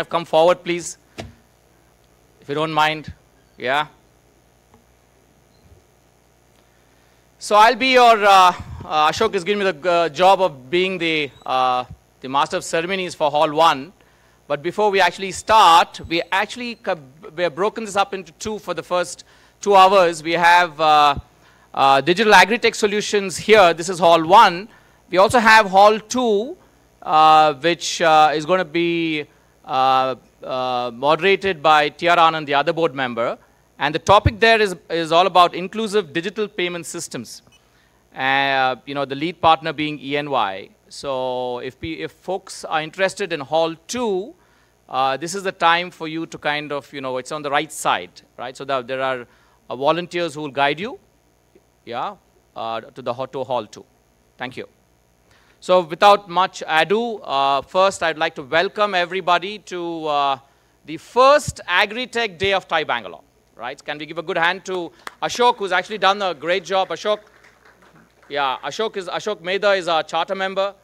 of come forward, please? If you don't mind. Yeah. So I'll be your, Ashok is giving me the job of being the Master of Ceremonies for Hall 1. But before we actually start, we have broken this up into two for the first 2 hours. We have Digital AgriTech Solutions here. This is Hall 1. We also have Hall 2, which is going to be moderated by TiE Anand, the other board member. And the topic there is all about inclusive digital payment systems. The lead partner being ENY. So if folks are interested in Hall 2, this is the time for you to kind of, it's on the right side, right? So there are volunteers who will guide you, yeah, to Hall 2. Thank you. So without much ado, first I'd like to welcome everybody to the first AgriTech Day of TiE Bangalore. Right? Can we give a good hand to Ashok, who's actually done a great job? Ashok, yeah, Ashok Mehta is our charter member,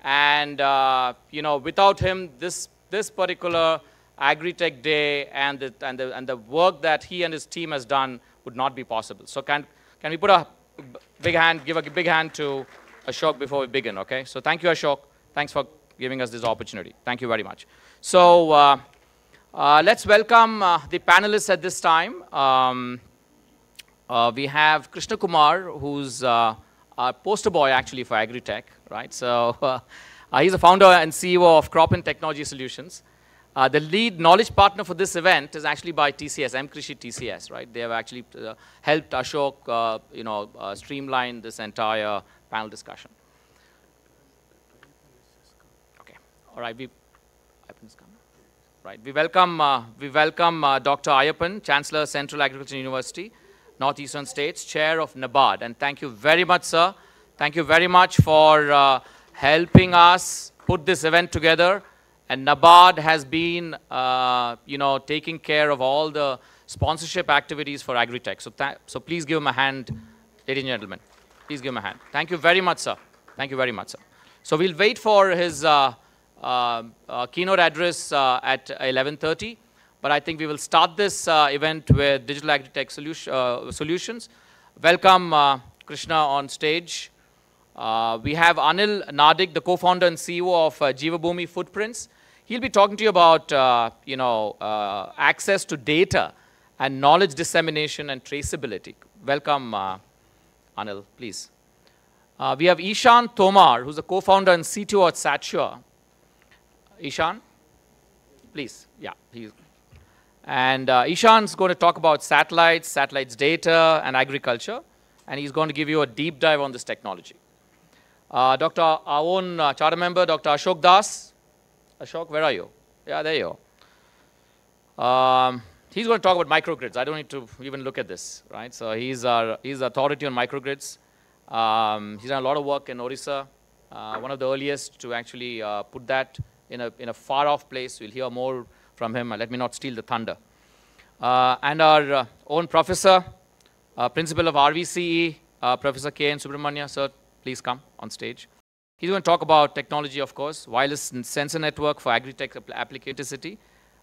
and without him, this particular AgriTech Day and the work that he and his team has done would not be possible. So can we put a big hand, give a big hand to Ashok before we begin? Okay. So thank you, Ashok. Thanks for giving us this opportunity. Thank you very much. So. Let's welcome the panelists at this time. We have Krishna Kumar, who's our poster boy actually for AgriTech, right? So he's the founder and CEO of Crop and Technology Solutions. The lead knowledge partner for this event is actually by TCS, M-Krishi TCS, right? They have actually helped Ashok, streamline this entire panel discussion. Okay, all right. Right. We welcome Dr. Ayyappan, Chancellor, Central Agricultural University, Northeastern States, Chair of NABARD. And thank you very much, sir. Thank you very much for helping us put this event together. And NABARD has been, taking care of all the sponsorship activities for AgriTech. So please give him a hand, ladies and gentlemen. Please give him a hand. Thank you very much, sir. Thank you very much, sir. So we'll wait for his keynote address at 11:30, but I think we will start this event with Digital AgriTech Solutions. Welcome Krishna on stage. We have Anil Nadik, the co-founder and CEO of Jeevabhoomi Footprints. He'll be talking to you about access to data and knowledge dissemination and traceability. Welcome Anil, please. We have Ishan Tomar, who's the co-founder and CTO at Satsure. Ishan, please. Yeah. And Ishan's going to talk about satellites data, and agriculture. And he's going to give you a deep dive on this technology. Our own charter member, Dr. Ashok Das. Ashok, where are you? Yeah, there you are. He's going to talk about microgrids. I don't need to even look at this, right? So he's authority on microgrids. He's done a lot of work in Orissa, one of the earliest to actually put that in a far-off place. We'll hear more from him. Let me not steal the thunder. And our own professor, principal of RVCE, Professor K.N. Subramania, sir, please come on stage. He's going to talk about technology, of course, wireless sensor network for agri-tech applicability,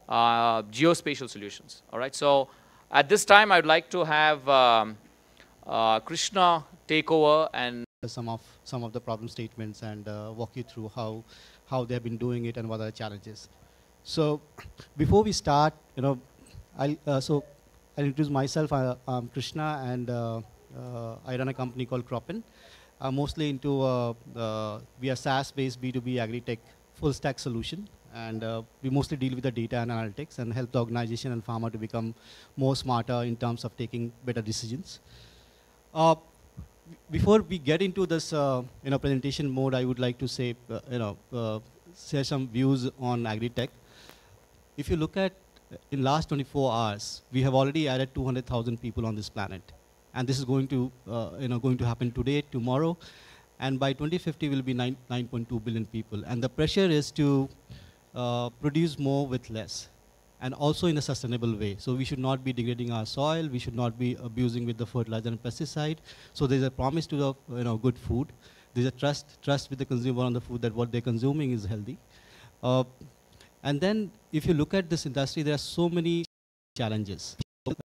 geospatial solutions. All right. So at this time, I'd like to have Krishna take over and some of the problem statements and walk you through how they have been doing it and what are the challenges. So before we start, I'll introduce myself. I'm Krishna, and I run a company called Croppin. I'm mostly into we are SaaS-based B2B agri-tech full-stack solution, and we mostly deal with the data and analytics and help the organization and farmer to become more smarter in terms of taking better decisions. Before we get into this presentation mode, I would like to say share some views on agri-tech. If you look at in last 24 hours, we have already added 200,000 people on this planet, and this is going to happen today, tomorrow, and by 2050 will be 9.2 billion people. And the pressure is to produce more with less, and also in a sustainable way. So we should not be degrading our soil. We should not be abusing with the fertilizer and pesticide. So there's a promise to the good food. There's a trust with the consumer on the food that what they're consuming is healthy. And then if you look at this industry, there are so many challenges.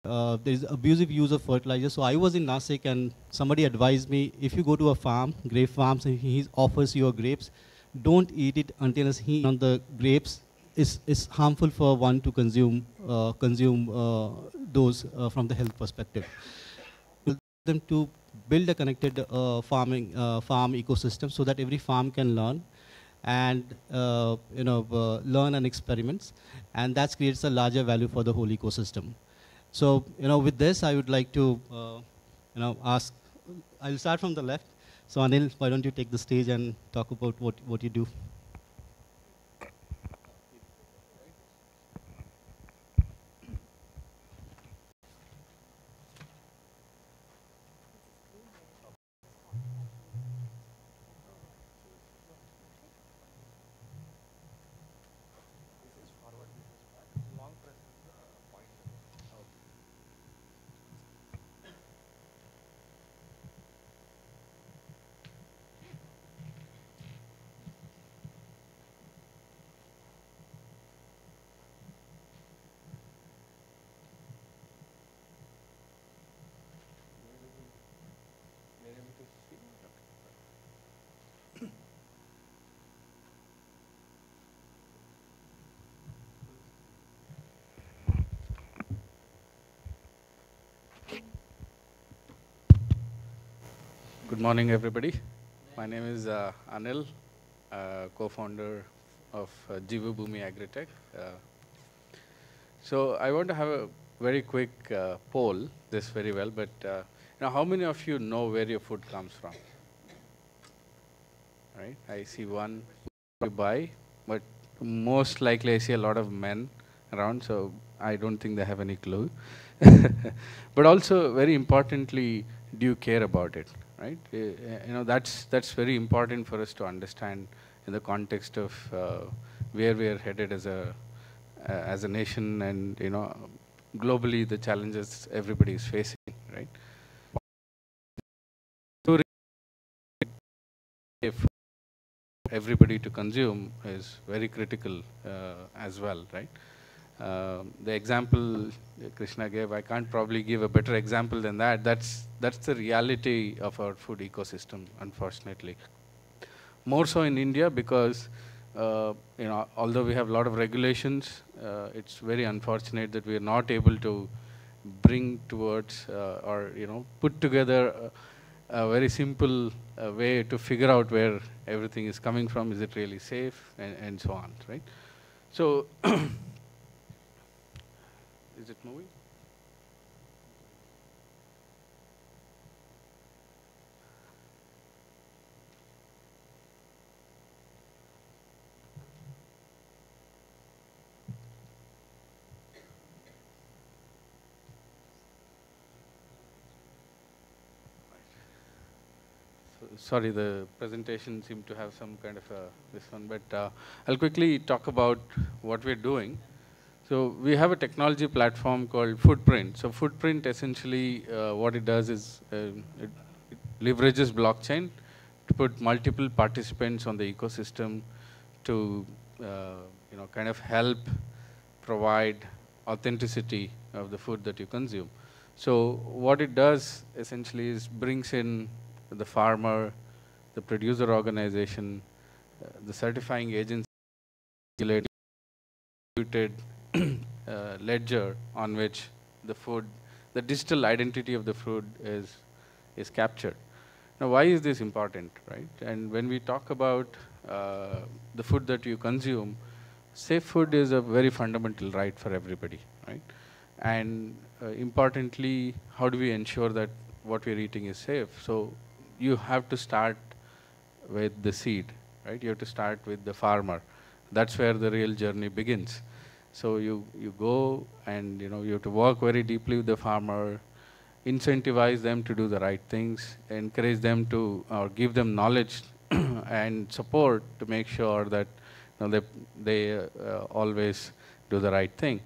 There is abusive use of fertilizer. So I was in Nasik and somebody advised me, if you go to a farm, grape farms, and he offers you grapes, don't eat it until he on the grapes is harmful for one to consume those from the health perspective. Them to build a connected farm ecosystem so that every farm can learn and learn and experiments, and that creates a larger value for the whole ecosystem. So with this, I would like to ask. I'll start from the left. So Anil, why don't you take the stage and talk about what you do? Good morning, everybody. My name is Anil, co-founder of Jivabhoomi AgriTech. So I want to have a very quick poll, this very well, but how many of you know where your food comes from? Right? I see one you buy, but most likely I see a lot of men around, so I don't think they have any clue. But also, very importantly, do you care about it? Right? That's very important for us to understand in the context of where we are headed as a nation, and globally the challenges everybody is facing. Right? If everybody to consume is very critical as well. Right? The example Krishna gave, I can't probably give a better example than that. That's the reality of our food ecosystem, unfortunately. More so in India because, although we have a lot of regulations, it's very unfortunate that we are not able to bring towards or put together a very simple way to figure out where everything is coming from. Is it really safe, and so on, right? So. Is it moving? Sorry, the presentation seemed to have some kind of this one, but I'll quickly talk about what we're doing. So we have a technology platform called Footprint. So Footprint essentially what it does is it leverages blockchain to put multiple participants on the ecosystem to kind of help provide authenticity of the food that you consume. So what it does essentially is brings in the farmer, the producer organization, the certifying agency, ledger on which the digital identity of the food is captured. Now, why is this important, right? And when we talk about the food that you consume, safe food is a very fundamental right for everybody, right? And importantly, how do we ensure that what we're eating is safe? So you have to start with the seed, right? You have to start with the farmer. That's where the real journey begins. So you go and you have to work very deeply with the farmer, incentivize them to do the right things, encourage them to, or give them knowledge and support to make sure that they always do the right thing.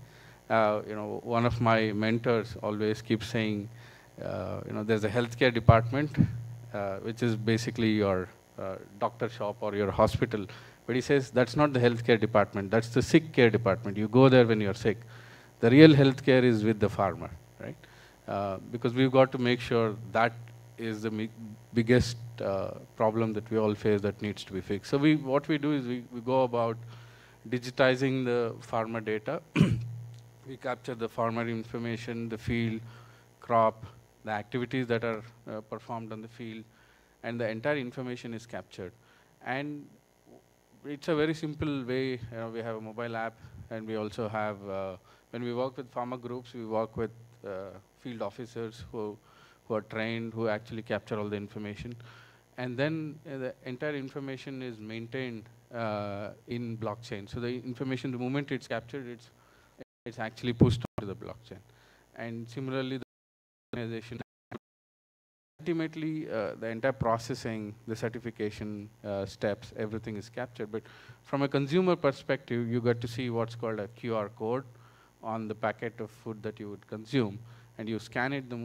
One of my mentors always keeps saying, there's a healthcare department, which is basically your doctor shop or your hospital, But he says that's not the healthcare department, that's the sick care department. You go there when you're sick. The real healthcare is with the farmer, right? Because we've got to make sure that is the biggest problem that we all face that needs to be fixed. So what we do is we go about digitizing the farmer data. We capture the farmer information, the field, crop, the activities that are performed on the field, and the entire information is captured. And it's a very simple way. We have a mobile app, and we also have, when we work with farmer groups, we work with field officers who are trained, who actually capture all the information. And then the entire information is maintained in blockchain. So the information, the moment it's captured, it's actually pushed onto the blockchain. And similarly, the organization, ultimately, the entire processing, the certification steps, everything is captured. But from a consumer perspective, you get to see what's called a QR code on the packet of food that you would consume. And you scan it. The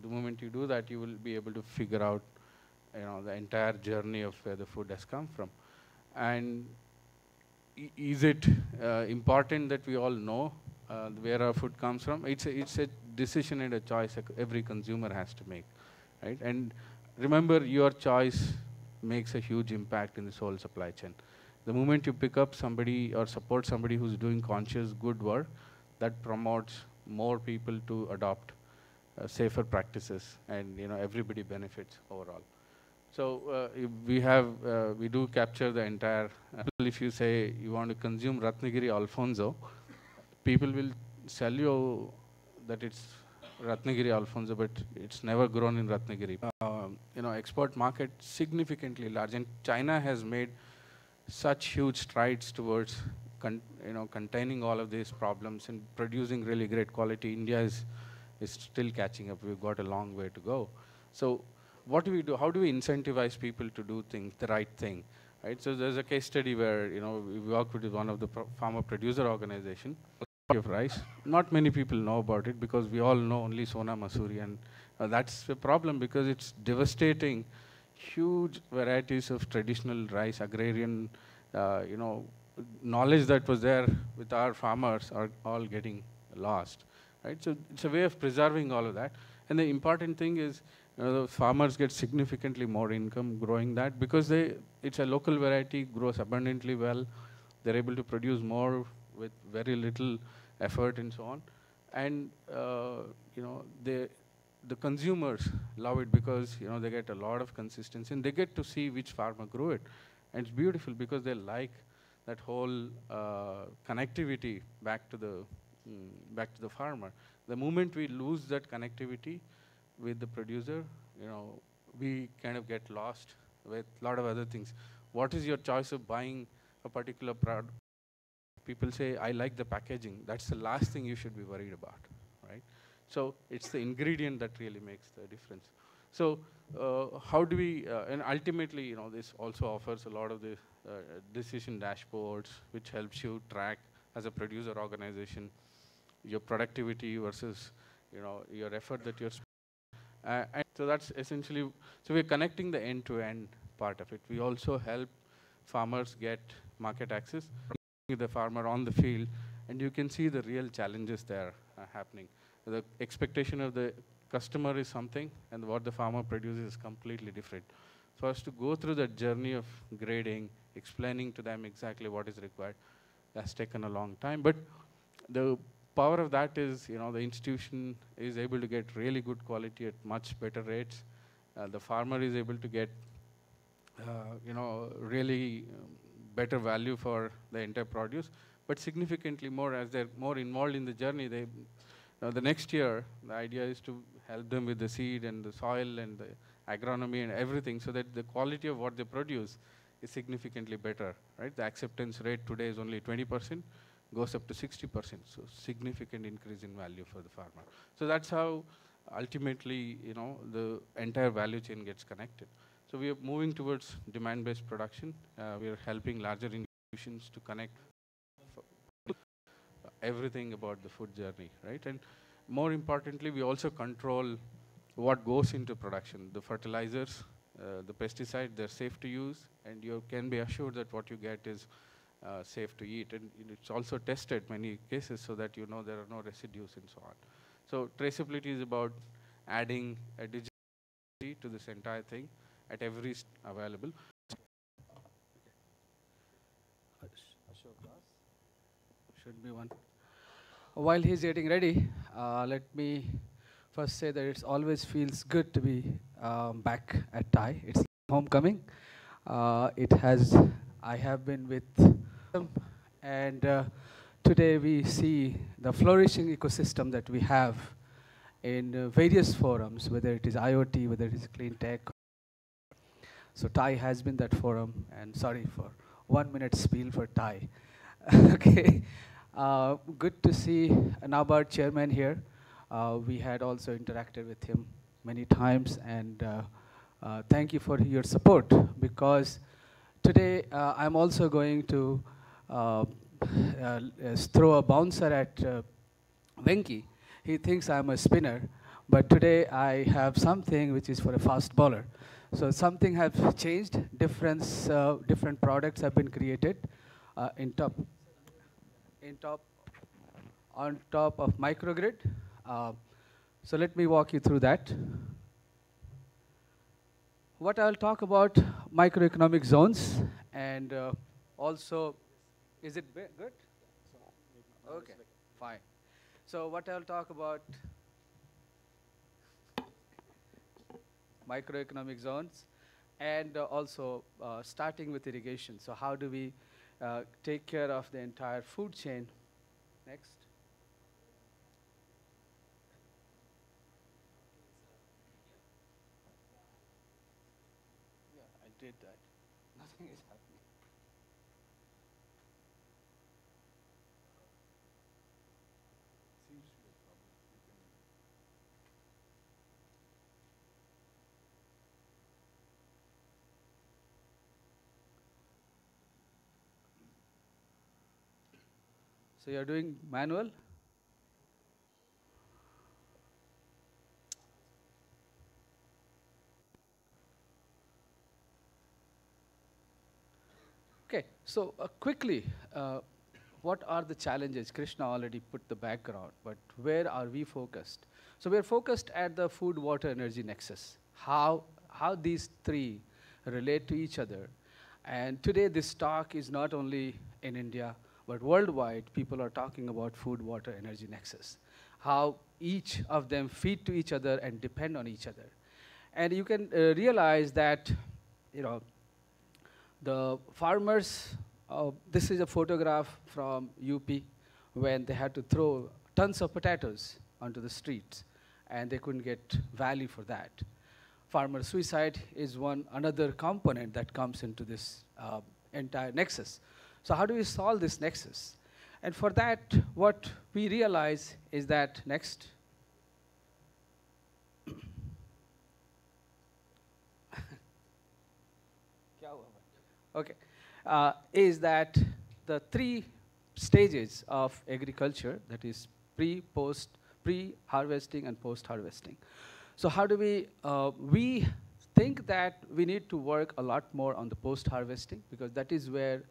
moment you do that, you will be able to figure out the entire journey of where the food has come from. And is it important that we all know where our food comes from? It's a decision and a choice every consumer has to make, right? And remember, your choice makes a huge impact in this whole supply chain. The moment you pick up somebody or support somebody who's doing conscious good work, that promotes more people to adopt safer practices, and everybody benefits overall. So we do capture the entire. If you say you want to consume Ratnagiri Alfonso, people will sell you that it's Ratnagiri Alfonso, but it's never grown in Ratnagiri. Export market significantly large, and China has made such huge strides towards containing all of these problems and producing really great quality. India is still catching up. We've got a long way to go. So what do we do? How do we incentivize people to do the right thing? Right? So there's a case study where we worked with one of the farmer producer organization of rice. Not many people know about it because we all know only Sona Masuri, and that's the problem because it's devastating. Huge varieties of traditional rice, agrarian, knowledge that was there with our farmers are all getting lost. Right? So it's a way of preserving all of that. And the important thing is, the farmers get significantly more income growing that because it's a local variety, grows abundantly well. They're able to produce more with very little effort and so on. And the consumers love it because they get a lot of consistency and they get to see which farmer grew it. And it's beautiful because they like that whole connectivity back to the farmer. The moment we lose that connectivity with the producer, we kind of get lost with a lot of other things. What is your choice of buying a particular product? People say, I like the packaging. That's the last thing you should be worried about, right? So it's the ingredient that really makes the difference. So how do we, and ultimately, this also offers a lot of the decision dashboards, which helps you track as a producer organization your productivity versus your effort that you're spending. And so that's essentially, so we're connecting the end-to-end part of it. We also help farmers get market access with the farmer on the field, and you can see the real challenges there happening. The expectation of the customer is something, and what the farmer produces is completely different. For us to go through that journey of grading, explaining to them exactly what is required, has taken a long time. But the power of that is, the institution is able to get really good quality at much better rates. The farmer is able to get, really better value for the entire produce, but significantly more as they're more involved in the journey. The next year, the idea is to help them with the seed and the soil and the agronomy and everything so that the quality of what they produce is significantly better, right? The acceptance rate today is only 20%, goes up to 60%, so significant increase in value for the farmer. So that's how ultimately, the entire value chain gets connected. So we are moving towards demand-based production. We are helping larger institutions to connect everything about the food journey, right? And more importantly, we also control what goes into production, the fertilizers, the pesticide, they're safe to use, and you can be assured that what you get is safe to eat. And it's also tested many cases so that you know there are no residues and so on. So traceability is about adding a digitality to this entire thing at every available. Should be one. While he's getting ready, let me first say that it always feels good to be back at TiE. It's homecoming. I have been with them, and today we see the flourishing ecosystem that we have in various forums, whether it is IoT, whether it is clean tech. So TiE has been that forum, and sorry for 1 minute spiel for TiE. Okay. Good to see NABARD chairman here. We had also interacted with him many times, and thank you for your support, because today I'm also going to throw a bouncer at Venki. He thinks I'm a spinner, but today I have something which is for a fast bowler. So something has changed, different products have been created on top of microgrid. So let me walk you through that. What I'll talk about microeconomic zones, and also, is it good? Okay, fine. So what I'll talk about microeconomic zones, and also starting with irrigation. So how do we take care of the entire food chain? Next. Yeah, I did that. Nothing is happening. Seems to be a problem. So you're doing manual? Okay, so quickly, what are the challenges? Krishna already put the background, but where are we focused? So we're focused at the food, water, energy nexus, how these three relate to each other. And today this talk is not only in India, but worldwide, people are talking about food, water, energy nexus, how each of them feed to each other and depend on each other. And you can realize that, you know, the farmers, this is a photograph from UP when they had to throw tons of potatoes onto the streets, and they couldn't get value for that. Farmer suicide is another component that comes into this entire nexus. So how do we solve this nexus? And for that, what we realize is that, next. Okay, is that the three stages of agriculture, that is pre-harvesting and post-harvesting. So how do we think that we need to work a lot more on the post-harvesting, because that is where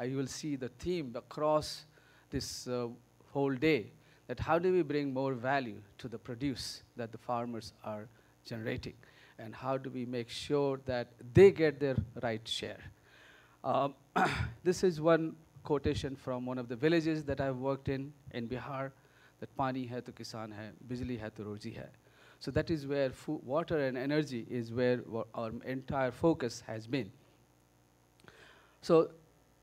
you will see the theme across this whole day, that how do we bring more value to the produce that the farmers are generating, and how do we make sure that they get their right share. This is one quotation from one of the villages that I've worked in Bihar, that pani hai to kisan hai, bijli hai to roji hai. So that is where water and energy is where our entire focus has been. So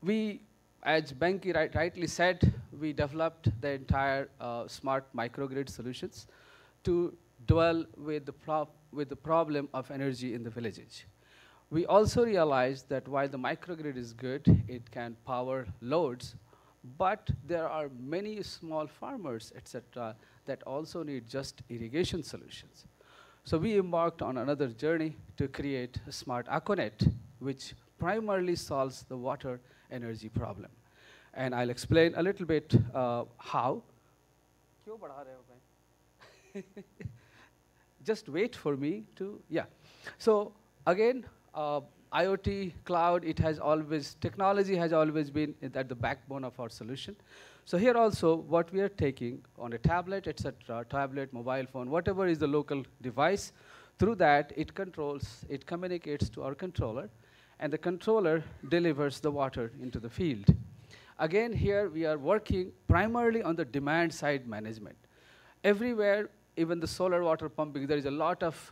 we, as Benki rightly said, we developed the entire smart microgrid solutions to dwell with the problem of energy in the villages. We also realized that while the microgrid is good, it can power loads, but there are many small farmers, etc., that also need just irrigation solutions. So we embarked on another journey to create a smart Aquanet, which primarily solves the water energy problem. And I'll explain a little bit how. Just wait for me to, yeah. So again, IoT, cloud, technology has always been at the backbone of our solution. So here also, what we are taking on a tablet, etc., tablet, mobile phone, whatever is the local device, through that, it communicates to our controller, and the controller delivers the water into the field. Again, here we are working primarily on the demand side management. Everywhere, even the solar water pumping, there is a lot of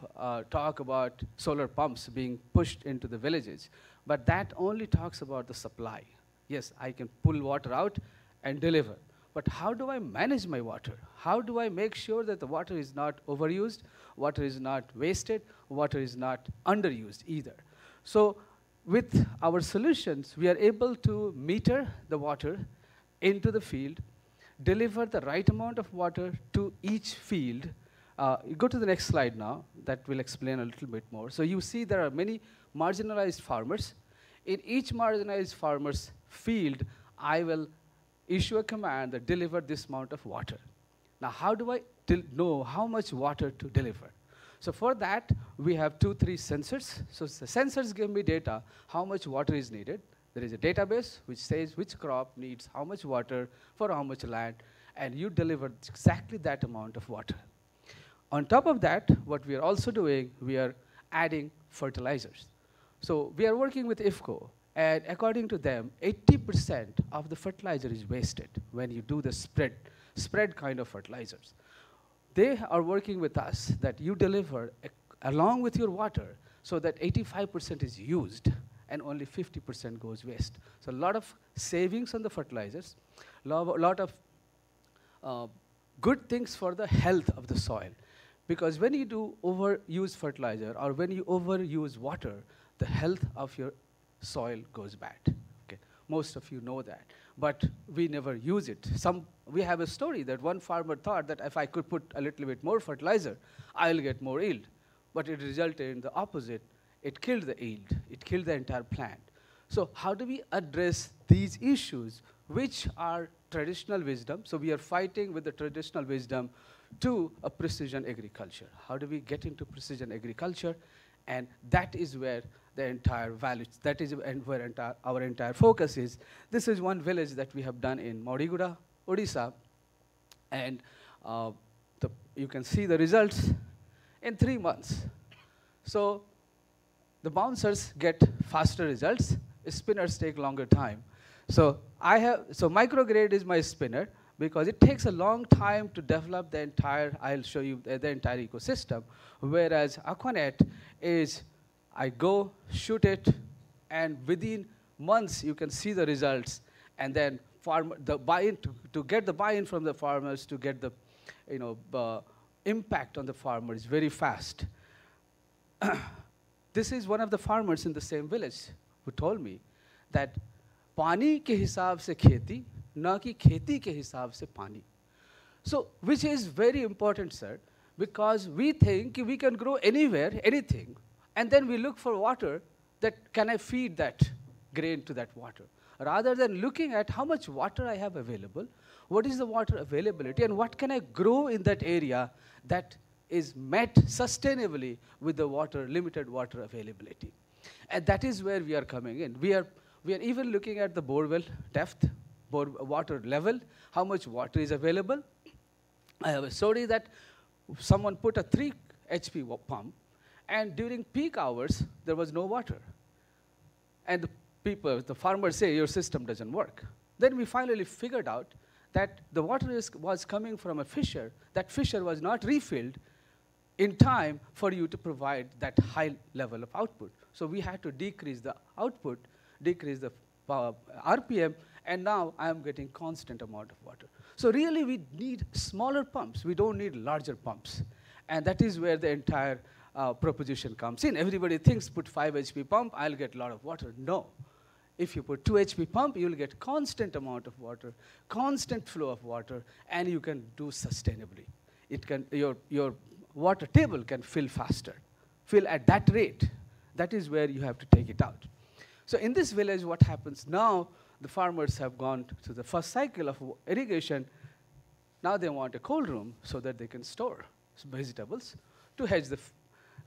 talk about solar pumps being pushed into the villages. But that only talks about the supply. Yes, I can pull water out and deliver. But how do I manage my water? How do I make sure that the water is not overused, water is not wasted, water is not underused either? So with our solutions, we are able to meter the water into the field, deliver the right amount of water to each field. You go to the next slide now. That will explain a little bit more. So you see there are many marginalized farmers. In each marginalized farmer's field, I will issue a command that deliver this amount of water. Now, how do I know how much water to deliver? So for that, we have 2, 3 sensors. So the sensors give me data, how much water is needed. There is a database which says which crop needs how much water for how much land, and you deliver exactly that amount of water. On top of that, what we are also doing, we are adding fertilizers. So we are working with IFCO, and according to them, 80% of the fertilizer is wasted when you do the spread kind of fertilizers. They are working with us that you deliver along with your water so that 85% is used and only 50% goes waste. So a lot of savings on the fertilizers, lot of good things for the health of the soil. Because when you do overuse fertilizer or when you overuse water, the health of your soil goes bad. Okay. Most of you know that. But we never use it. We have a story that one farmer thought that if I could put a little bit more fertilizer, I'll get more yield. But it resulted in the opposite. It killed the yield. It killed the entire plant. So how do we address these issues, which are traditional wisdom? So we are fighting with the traditional wisdom to a precision agriculture. How do we get into precision agriculture? And that is where the entire value, that is where our entire focus is. This is one village that we have done in Moriguda, Odisha. And you can see the results in 3 months. So the bouncers get faster results. Spinners take longer time. So micrograde is my spinner because it takes a long time to develop the entire, I'll show you the entire ecosystem. Whereas Aquanet is, I go, shoot it, and within months you can see the results. And then the buy-in, to get the buy-in from the farmers, to get the impact on the farmer is very fast. This is one of the farmers in the same village who told me that पानी के हिसाब से खेती, ना कि खेती के हिसाब से पानी. So, which is very important, sir, because we think we can grow anywhere, anything, and then we look for water that can I feed that grain to that water, rather than looking at how much water I have available, what is the water availability, and what can I grow in that area that is met sustainably with the limited water availability. And that is where we are coming in. We are even looking at the borewell depth, water level, how much water is available. I have a story that someone put a 3 HP pump, and during peak hours, there was no water. And the farmers say, your system doesn't work. Then we finally figured out that the water was coming from a fissure. That fissure was not refilled in time for you to provide that high level of output. So we had to decrease the output, decrease the RPM, and now I am getting constant amount of water. So really we need smaller pumps. We don't need larger pumps. And that is where the entire proposition comes in. Everybody thinks put 5 HP pump, I'll get a lot of water. No. If you put 2 HP pump, you'll get constant amount of water, constant flow of water, and you can do sustainably. Your water table can fill faster, fill at that rate. That is where you have to take it out. So in this village, what happens now, the farmers have gone to the first cycle of irrigation. Now they want a cold room so that they can store vegetables to hedge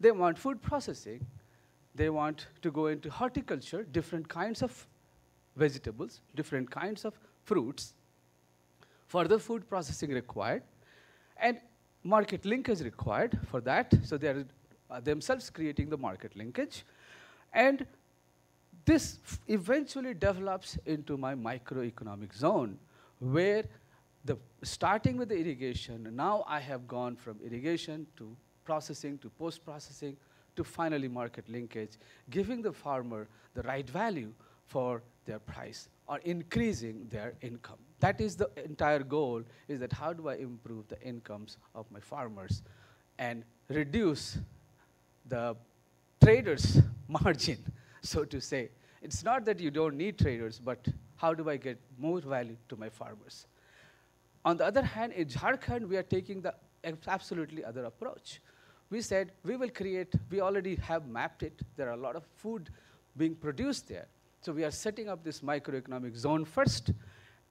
they want food processing. they want to go into horticulture, different kinds of vegetables, different kinds of fruits, further food processing required, and market linkage required for that. So they are themselves creating the market linkage. And this eventually develops into my microeconomic zone, where starting with the irrigation, now I have gone from irrigation to processing to post-processing to finally market linkage, giving the farmer the right value for their price or increasing their income. That is the entire goal, is that how do I improve the incomes of my farmers and reduce the traders' margin, so to say. It's not that you don't need traders, but how do I get more value to my farmers? On the other hand, in Jharkhand, we are taking the absolutely other approach. We said we will create, we already have mapped it. There are a lot of food being produced there. So we are setting up this microeconomic zone first.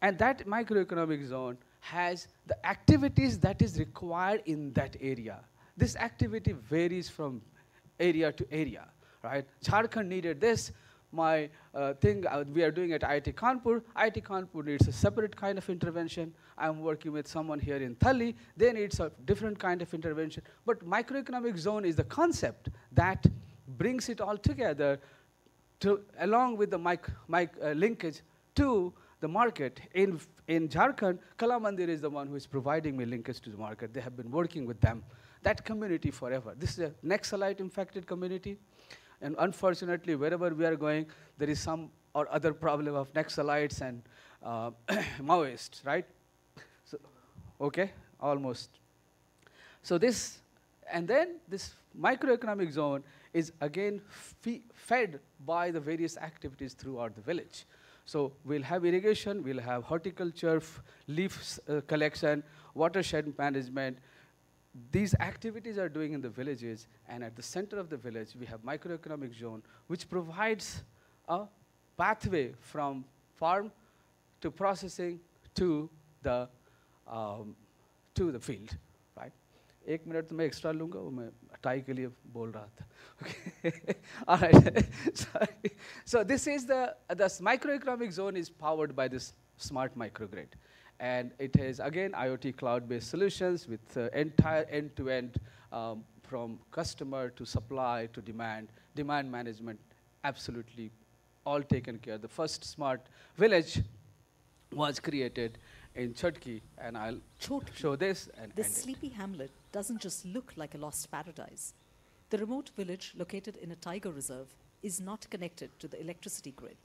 And that microeconomic zone has the activities that is required in that area. This activity varies from area to area, right? Jharkhand needed this. My thing we are doing at IIT Kanpur needs a separate kind of intervention. I'm working with someone here in TiE. They need a different kind of intervention. But microeconomic zone is the concept that brings it all together along with the linkage to the market. In Jharkhand, Kala Mandir is the one who is providing me linkage to the market. They have been working with them. That community forever. This is a Naxalite infected community. And unfortunately, wherever we are going, there is some or other problem of Naxalites and Maoists, right? So, okay, almost. So this, and then this microeconomic zone is again fed by the various activities throughout the village. So we'll have irrigation, we'll have horticulture, leaf collection, watershed management. These activities are doing in the villages, and at the center of the village, we have microeconomic zone, which provides a pathway from farm to processing to the field, right? 1 minute तो मैं extra लूँगा, वो मैं TiE के लिए बोल रहा था. Okay, all right. So this is the microeconomic zone is powered by this smart microgrid. And it is, again, IoT cloud-based solutions with entire end-to-end from customer to supply to demand management, absolutely all taken care. The first smart village was created in Chhatki, and I'll show this. This sleepy hamlet doesn't just look like a lost paradise. The remote village located in a tiger reserve is not connected to the electricity grid,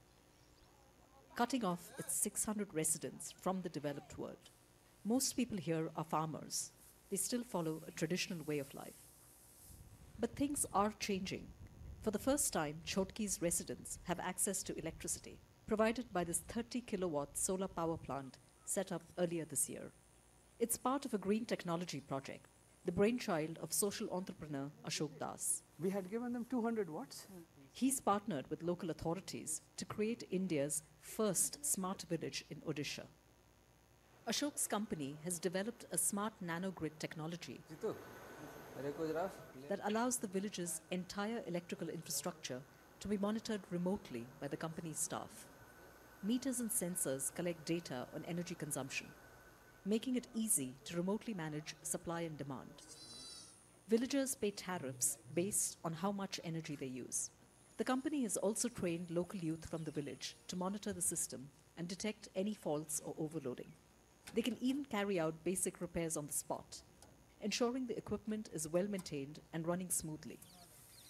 cutting off its 600 residents from the developed world. Most people here are farmers. They still follow a traditional way of life. But things are changing. For the first time, Chhotki's residents have access to electricity, provided by this 30-kilowatt solar power plant set up earlier this year. It's part of a green technology project, the brainchild of social entrepreneur Ashok Das. We had given them 200 watts. He's partnered with local authorities to create India's first smart village in Odisha. Ashok's company has developed a smart nanogrid technology that allows the village's entire electrical infrastructure to be monitored remotely by the company's staff. Meters and sensors collect data on energy consumption, making it easy to remotely manage supply and demand. Villagers pay tariffs based on how much energy they use. The company has also trained local youth from the village to monitor the system and detect any faults or overloading. They can even carry out basic repairs on the spot, ensuring the equipment is well maintained and running smoothly.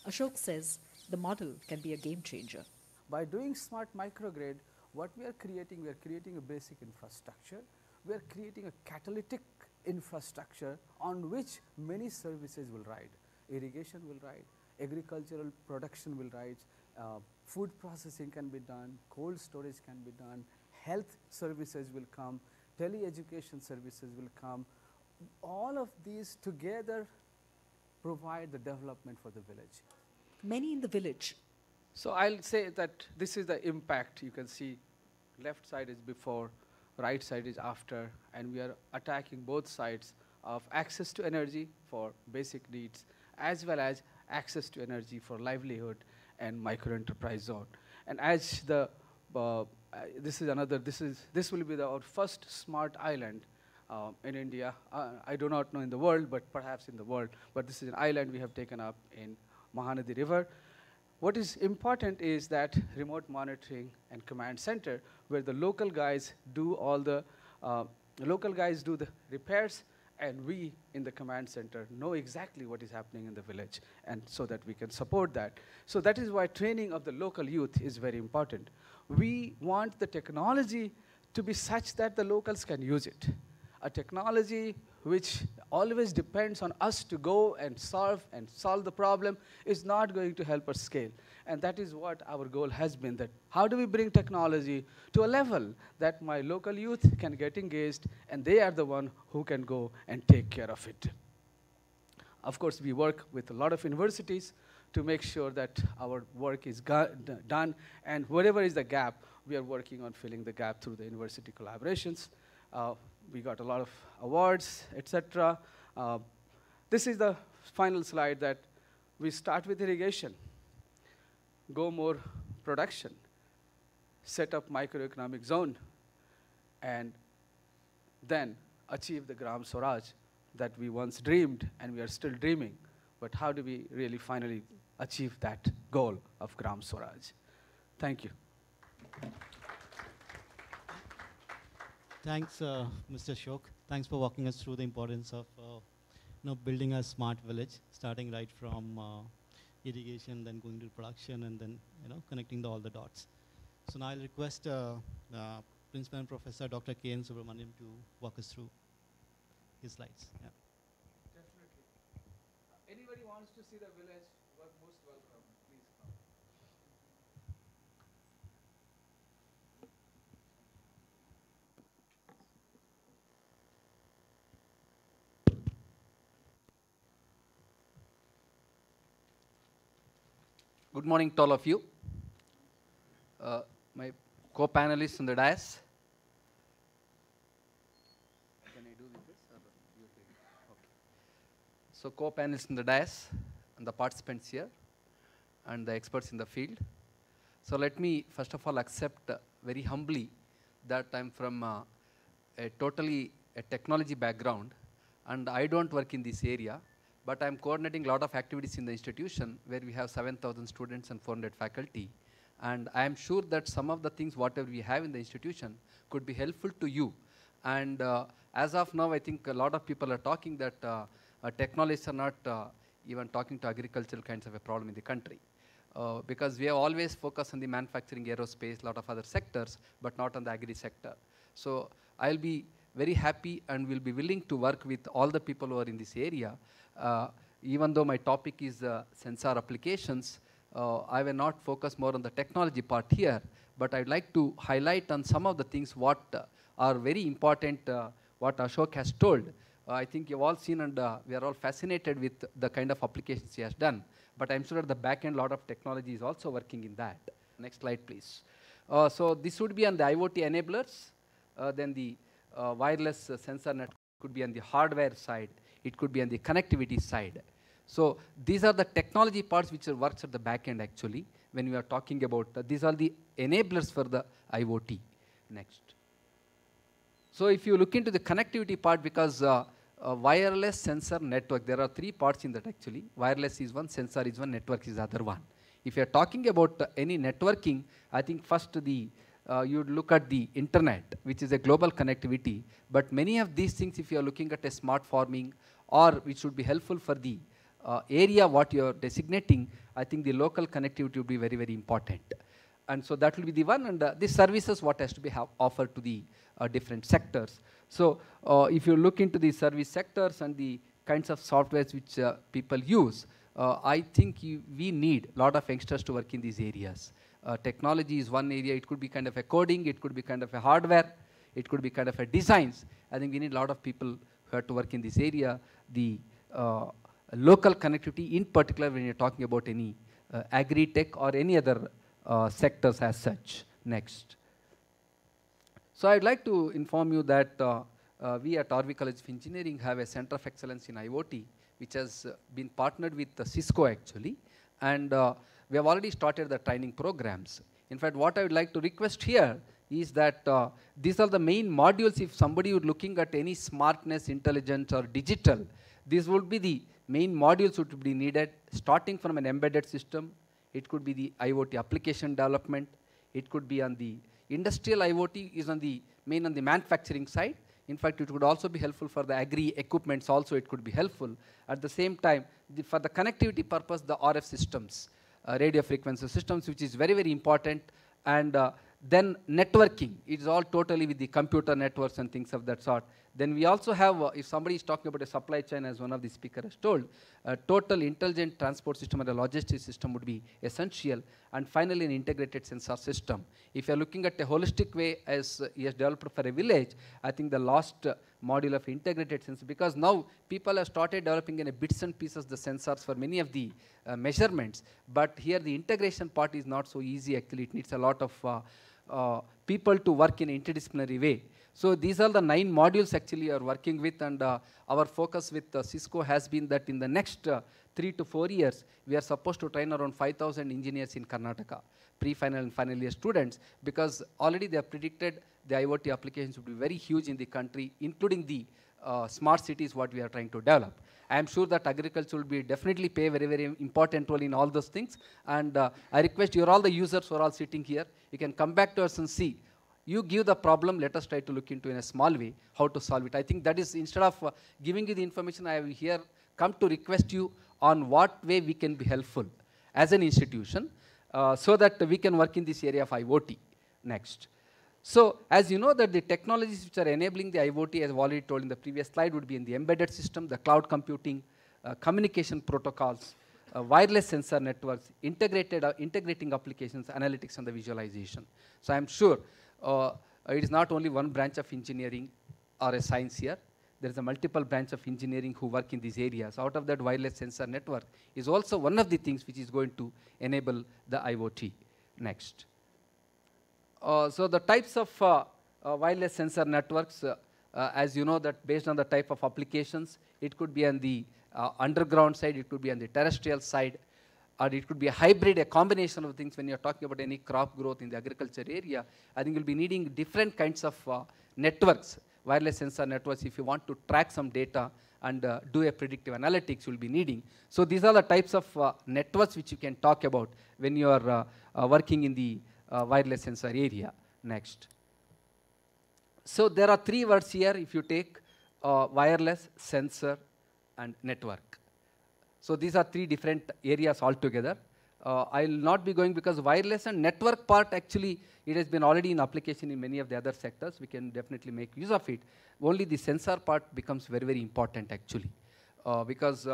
Ashok says the model can be a game changer. By doing smart microgrid, what we are creating a basic infrastructure. We are creating a catalytic infrastructure on which many services will ride. Irrigation will ride. Agricultural production will rise, food processing can be done, cold storage can be done, health services will come, tele-education services will come. All of these together provide the development for the village. Many in the village. So I'll say that this is the impact. You can see left side is before, right side is after, and we are attacking both sides of access to energy for basic needs, as well as access to energy for livelihood and micro enterprise zone. And as the this will be our first smart island in India. I do not know in the world, but perhaps in the world. But this is an island we have taken up in Mahanadi River. What is important is that remote monitoring and command center, where the local guys do all the repairs, and we in the command center know exactly what is happening in the village, and so that we can support that. So that is why training of the local youth is very important. We want the technology to be such that the locals can use it. A technology which always depends on us to go and solve the problem is not going to help us scale. And that is what our goal has been, that how do we bring technology to a level that my local youth can get engaged, and they are the one who can go and take care of it. Of course, we work with a lot of universities to make sure that our work is done, and whatever is the gap, we are working on filling the gap through the university collaborations. We got a lot of awards, etc. This is the final slide, that we start with irrigation, go more production, set up microeconomic zone, and then achieve the Gram Swaraj that we once dreamed and we are still dreaming. But how do we really finally achieve that goal of Gram Swaraj? Thank you. Thanks, Mr. Shok. Thanks for walking us through the importance of building a smart village, starting right from irrigation, then going to production, and then connecting all the dots. So now I'll request Principal and Professor Dr. K. N. Subramaniam to walk us through his slides. Yeah. Definitely. Anybody wants to see the village, most welcome. Please come. Good morning to all of you. My co-panelists on the dais. Can I do this? Or you take it? Okay. So co-panelists on the dais, and the participants here, and the experts in the field. So let me first of all accept very humbly that I'm from a technology background, and I don't work in this area. But I'm coordinating a lot of activities in the institution where we have 7,000 students and 400 faculty. And I'm sure that some of the things, whatever we have in the institution, could be helpful to you. And as of now, I think a lot of people are talking that technologists are not even talking to agricultural kinds of a problem in the country. Because we have always focused on the manufacturing, aerospace, a lot of other sectors, but not on the agri sector. So I'll be very happy and will be willing to work with all the people who are in this area. Even though my topic is sensor applications, I will not focus more on the technology part here, but I'd like to highlight on some of the things what are very important, what Ashok has told. I think you've all seen, and we are all fascinated with the kind of applications he has done. But I'm sure at the back end, a lot of technology is also working in that. Next slide, please. So this would be on the IoT enablers. Then the wireless sensor network could be on the hardware side. It could be on the connectivity side. So these are the technology parts which works at the back end actually, when we are talking about, these are the enablers for the IoT. Next. So if you look into the connectivity part, because wireless sensor network, there are three parts in that actually. Wireless is one, sensor is one, network is the other one. If you are talking about any networking, I think first you would look at the internet, which is a global connectivity. But many of these things, if you are looking at a smart farming, or which would be helpful for the area what you are designating, I think the local connectivity would be very, very important. And so that will be the one, and the services what has to be offered to the different sectors. So if you look into the service sectors and the kinds of softwares which people use, I think we need a lot of youngsters to work in these areas. Technology is one area. It could be kind of a coding, it could be kind of a hardware, it could be kind of a designs. I think we need a lot of people who have to work in this area. The local connectivity, in particular when you're talking about any agri-tech or any other sectors as such. Next. So I'd like to inform you that we at RV College of Engineering have a Center of Excellence in IoT, which has been partnered with Cisco actually. And we have already started the training programs. In fact, what I would like to request here is that these are the main modules. If somebody is looking at any smartness, intelligence, or digital, these would be the main modules would be needed, starting from an embedded system. It could be the IoT application development. It could be on the industrial IoT is on the main on the manufacturing side. In fact, it would also be helpful for the agri equipments also, it could be helpful. At the same time, for the connectivity purpose, the RF systems, radio frequency systems, which is very, very important. And then networking, it's all totally with the computer networks and things of that sort. Then we also have, if somebody is talking about a supply chain, as one of the speakers has told, a total intelligent transport system or a logistics system would be essential. And finally, an integrated sensor system. If you're looking at a holistic way as he has developed for a village, I think the last module of integrated sensor, because now people have started developing in a bits and pieces the sensors for many of the measurements. But here the integration part is not so easy actually. It needs a lot of people to work in an interdisciplinary way. So these are the 9 modules actually are working with, and our focus with Cisco has been that in the next 3 to 4 years, we are supposed to train around 5,000 engineers in Karnataka, pre-final and final year students, because already they have predicted the IoT applications would be very huge in the country, including the smart cities what we are trying to develop. I am sure that agriculture will be definitely play a very, very important role in all those things. And I request you all the users who are all sitting here, you can come back to us and see. You give the problem, let us try to look into in a small way how to solve it. I think that is, instead of giving you the information, I have here come to request you on what way we can be helpful as an institution so that we can work in this area of IoT. Next. So as you know that the technologies which are enabling the IoT, as I've already told in the previous slide, would be in the embedded system, the cloud computing, communication protocols, wireless sensor networks, integrating applications, analytics, and the visualization. So I'm sure it is not only one branch of engineering or a science here. There is a multiple branch of engineering who work in these areas. Out of that, wireless sensor network is also one of the things which is going to enable the IoT. Next. So the types of wireless sensor networks, as you know that based on the type of applications, it could be on the underground side, it could be on the terrestrial side, or it could be a hybrid, a combination of things. When you're talking about any crop growth in the agriculture area, I think you'll be needing different kinds of networks, wireless sensor networks, if you want to track some data and do a predictive analytics, you'll be needing. So these are the types of networks which you can talk about when you are working in the wireless sensor area. Next. So there are 3 words here if you take wireless, sensor, and network. So these are 3 different areas altogether. I will not be going because wireless and network part actually, it has been already in application in many of the other sectors. We can definitely make use of it. Only the sensor part becomes very, very important actually. Because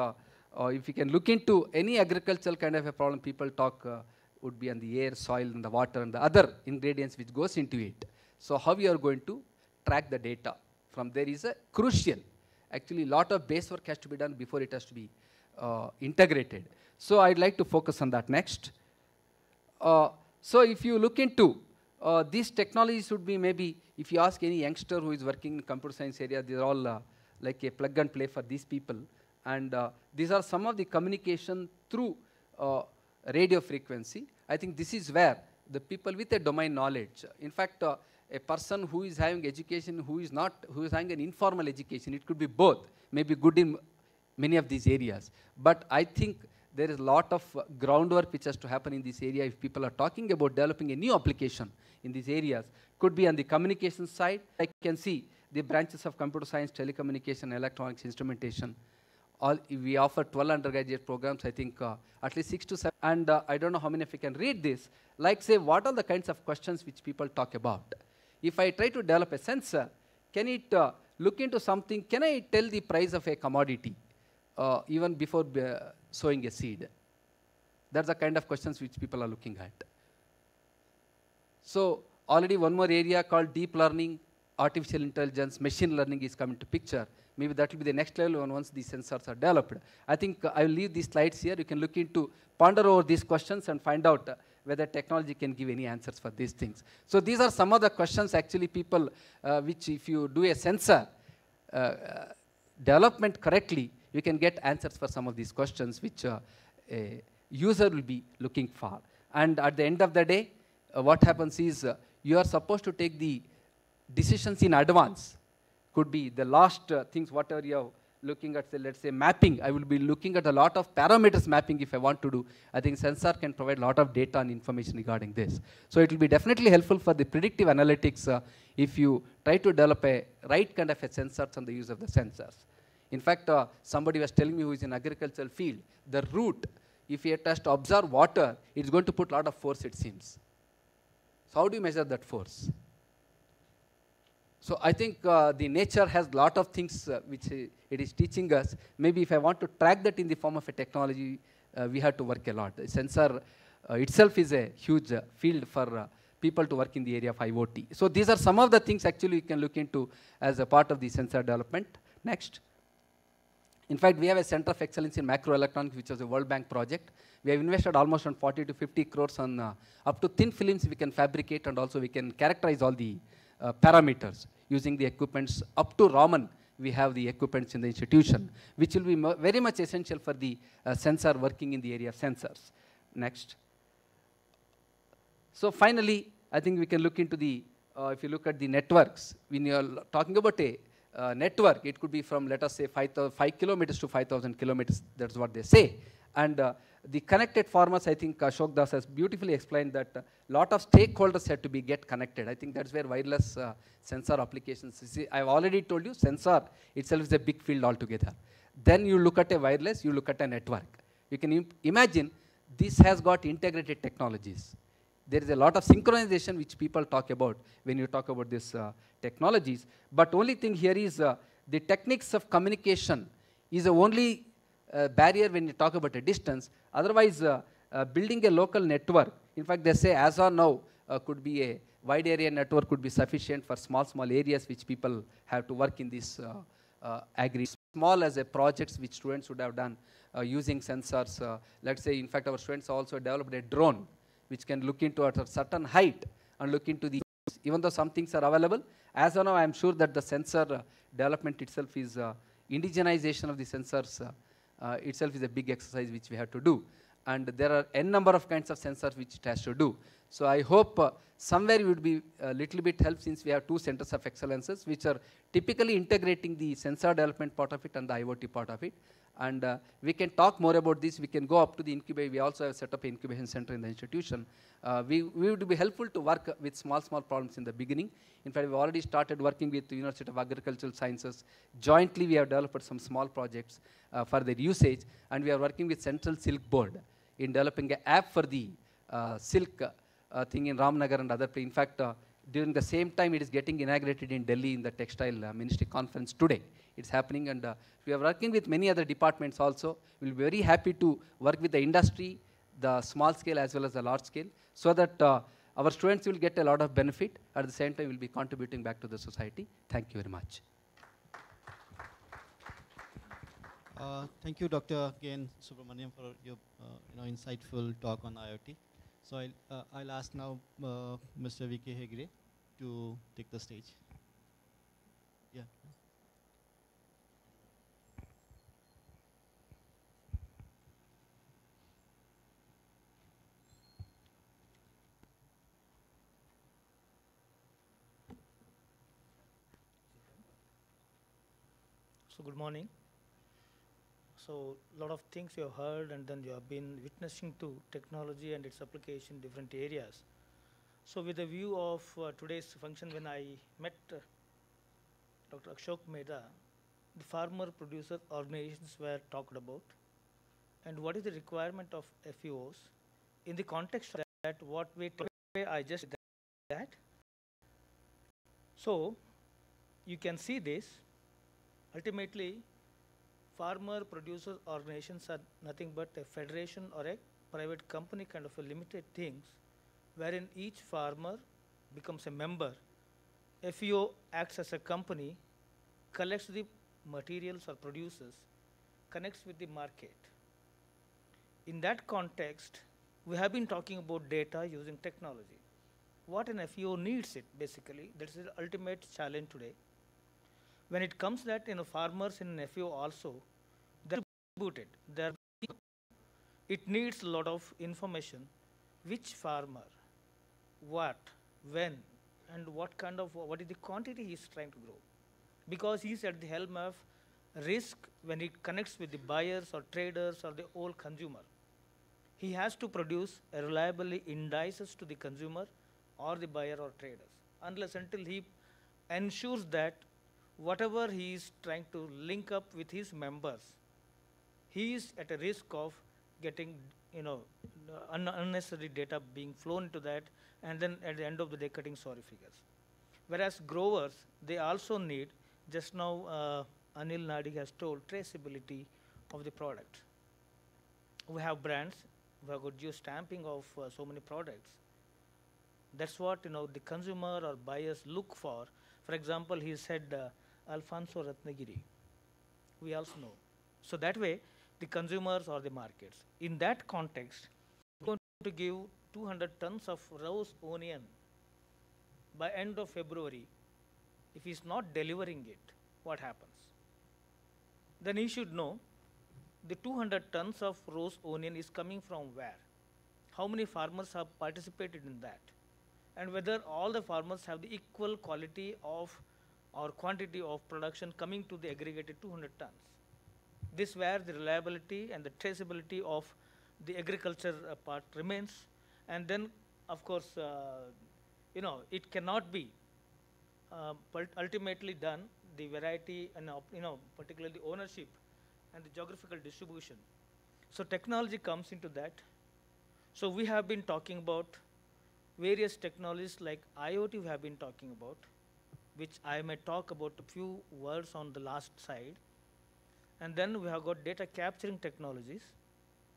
if you can look into any agricultural kind of a problem, people talk would be on the air, soil, and the water, and the other ingredients which goes into it. So how you are going to track the data from there is a crucial. Actually, a lot of base work has to be done before it has to be integrated. So I'd like to focus on that next. So if you look into these technologies would be maybe, if you ask any youngster who is working in computer science area, these are all like a plug and play for these people. And these are some of the communication through radio frequency. I think this is where the people with a domain knowledge, in fact, a person who is having education, who is having an informal education, it could be both, maybe good in many of these areas. But I think there is a lot of groundwork which has to happen in this area if people are talking about developing a new application in these areas. Could be on the communication side. I can see the branches of computer science, telecommunication, electronics, instrumentation. We offer 12 undergraduate programs, I think at least 6 to 7. And I don't know how many of you can read this. Like say, what are the kinds of questions which people talk about? If I try to develop a sensor, can it look into something? Can I tell the price of a commodity even before sowing a seed? That's the kind of questions which people are looking at. So already one more area called deep learning, artificial intelligence, machine learning is coming to picture. Maybe that will be the next level once these sensors are developed. I think I will leave these slides here. You can look into, ponder over these questions and find out whether technology can give any answers for these things. So these are some of the questions actually people, which if you do a sensor development correctly, you can get answers for some of these questions which user will be looking for. And at the end of the day, what happens is you are supposed to take the decisions in advance. Could be the last things, whatever you are looking at, say, let's say mapping. I will be looking at a lot of parameters mapping if I want to do. I think sensor can provide a lot of data and information regarding this. So it will be definitely helpful for the predictive analytics if you try to develop a right kind of a sensors and the use of the sensors. In fact, somebody was telling me who is in agricultural field, the root, if you just observe water, it's going to put a lot of force, it seems. So how do you measure that force? So I think the nature has a lot of things which it is teaching us. Maybe if I want to track that in the form of a technology, we have to work a lot. The sensor itself is a huge field for people to work in the area of IoT. So these are some of the things actually you can look into as a part of the sensor development. Next. In fact, we have a center of excellence in macroelectronics, which was a World Bank project. We have invested almost on 40 to 50 crores on up to thin films we can fabricate, and also we can characterize all the parameters using the equipments. Up to Raman, we have the equipments in the institution, which will be very much essential for the sensor working in the area of sensors. Next. So finally, I think we can look into the, if you look at the networks, when you are talking about a network, it could be from, let us say, 5 kilometers to 5,000 kilometers. That's what they say. And the connected farmers, I think Ashok Das has beautifully explained that a lot of stakeholders have to get connected. I think that's where wireless sensor applications. See, I've already told you, sensor itself is a big field altogether. Then you look at a wireless, you look at a network. You can imagine this has got integrated technologies. There is a lot of synchronization which people talk about when you talk about these technologies. But only thing here is the techniques of communication is the only barrier when you talk about a distance. Otherwise, building a local network, in fact, they say as of now, could be a wide area network could be sufficient for small areas which people have to work in this agri. Small as a projects which students would have done using sensors. Let's say, in fact, our students also developed a drone which can look into at a certain height and look into the, even though some things are available, as of now, I am sure that the sensor development itself is, indigenization of the sensors itself is a big exercise which we have to do. And there are n number of kinds of sensors which it has to do. So I hope somewhere we would be a little bit help, since we have two centers of excellences which are typically integrating the sensor development part of it and the IoT part of it. And we can talk more about this. We can go up to the incubation. We also have set up an incubation center in the institution. We would be helpful to work with small problems in the beginning. In fact, we've already started working with the University of Agricultural Sciences. Jointly, we have developed some small projects for their usage. And we are working with Central Silk Board in developing an app for the silk thing in Ramnagar and other places. In fact, during the same time, it is getting inaugurated in Delhi in the Textile Ministry Conference today. It's happening, and we are working with many other departments also. We'll be very happy to work with the industry, the small scale as well as the large scale, so that our students will get a lot of benefit. At the same time, we'll be contributing back to the society. Thank you very much. Thank you, Dr. K. Subramaniam, for your insightful talk on IoT. So I'll ask now Mr. V.K. Hegre to take the stage. Yeah. So good morning. So a lot of things you have heard, and then you have been witnessing to technology and its application in different areas. So with the view of today's function, when I met Dr. Ashok Mehta, the farmer producer organizations were talked about, and what is the requirement of FEOs in the context of that, what way I just did that. So you can see this. Ultimately, farmer producer organizations are nothing but a federation or a private company kind of a limited things, wherein each farmer becomes a member. FEO acts as a company, collects the materials or produces, connects with the market. In that context, we have been talking about data using technology. What an FEO needs it, basically, that's the ultimate challenge today. When it comes that farmers in an FEO also, they're distributed. it needs a lot of information, which farmer, what, when, and what is the quantity he is trying to grow. Because he is at the helm of risk when it connects with the buyers or traders or the whole consumer. He has to produce a reliably indices to the consumer or the buyer or traders, unless until he ensures that whatever he is trying to link up with his members, he is at a risk of getting, unnecessary data being flown into that, and then at the end of the day cutting sorry figures. Whereas growers, they also need, just now Anil Nadi has told, traceability of the product. We have brands, we have got geo-stamping of so many products. That's what the consumer or buyers look for. For example, he said Alfonso Ratnagiri. We also know. So that way, the consumers or the markets. In that context, we're going to give 200 tons of rose onion by end of February. If he's not delivering it, what happens? Then he should know the 200 tons of rose onion is coming from where? How many farmers have participated in that? And whether all the farmers have the equal quality of or quantity of production coming to the aggregated 200 tons. This where the reliability and the traceability of the agriculture part remains. And then, of course, it cannot be ultimately done, the variety and, particularly ownership and the geographical distribution. So technology comes into that. So we have been talking about various technologies like IoT we have been talking about, which I may talk about a few words on the last side. And then we have got data capturing technologies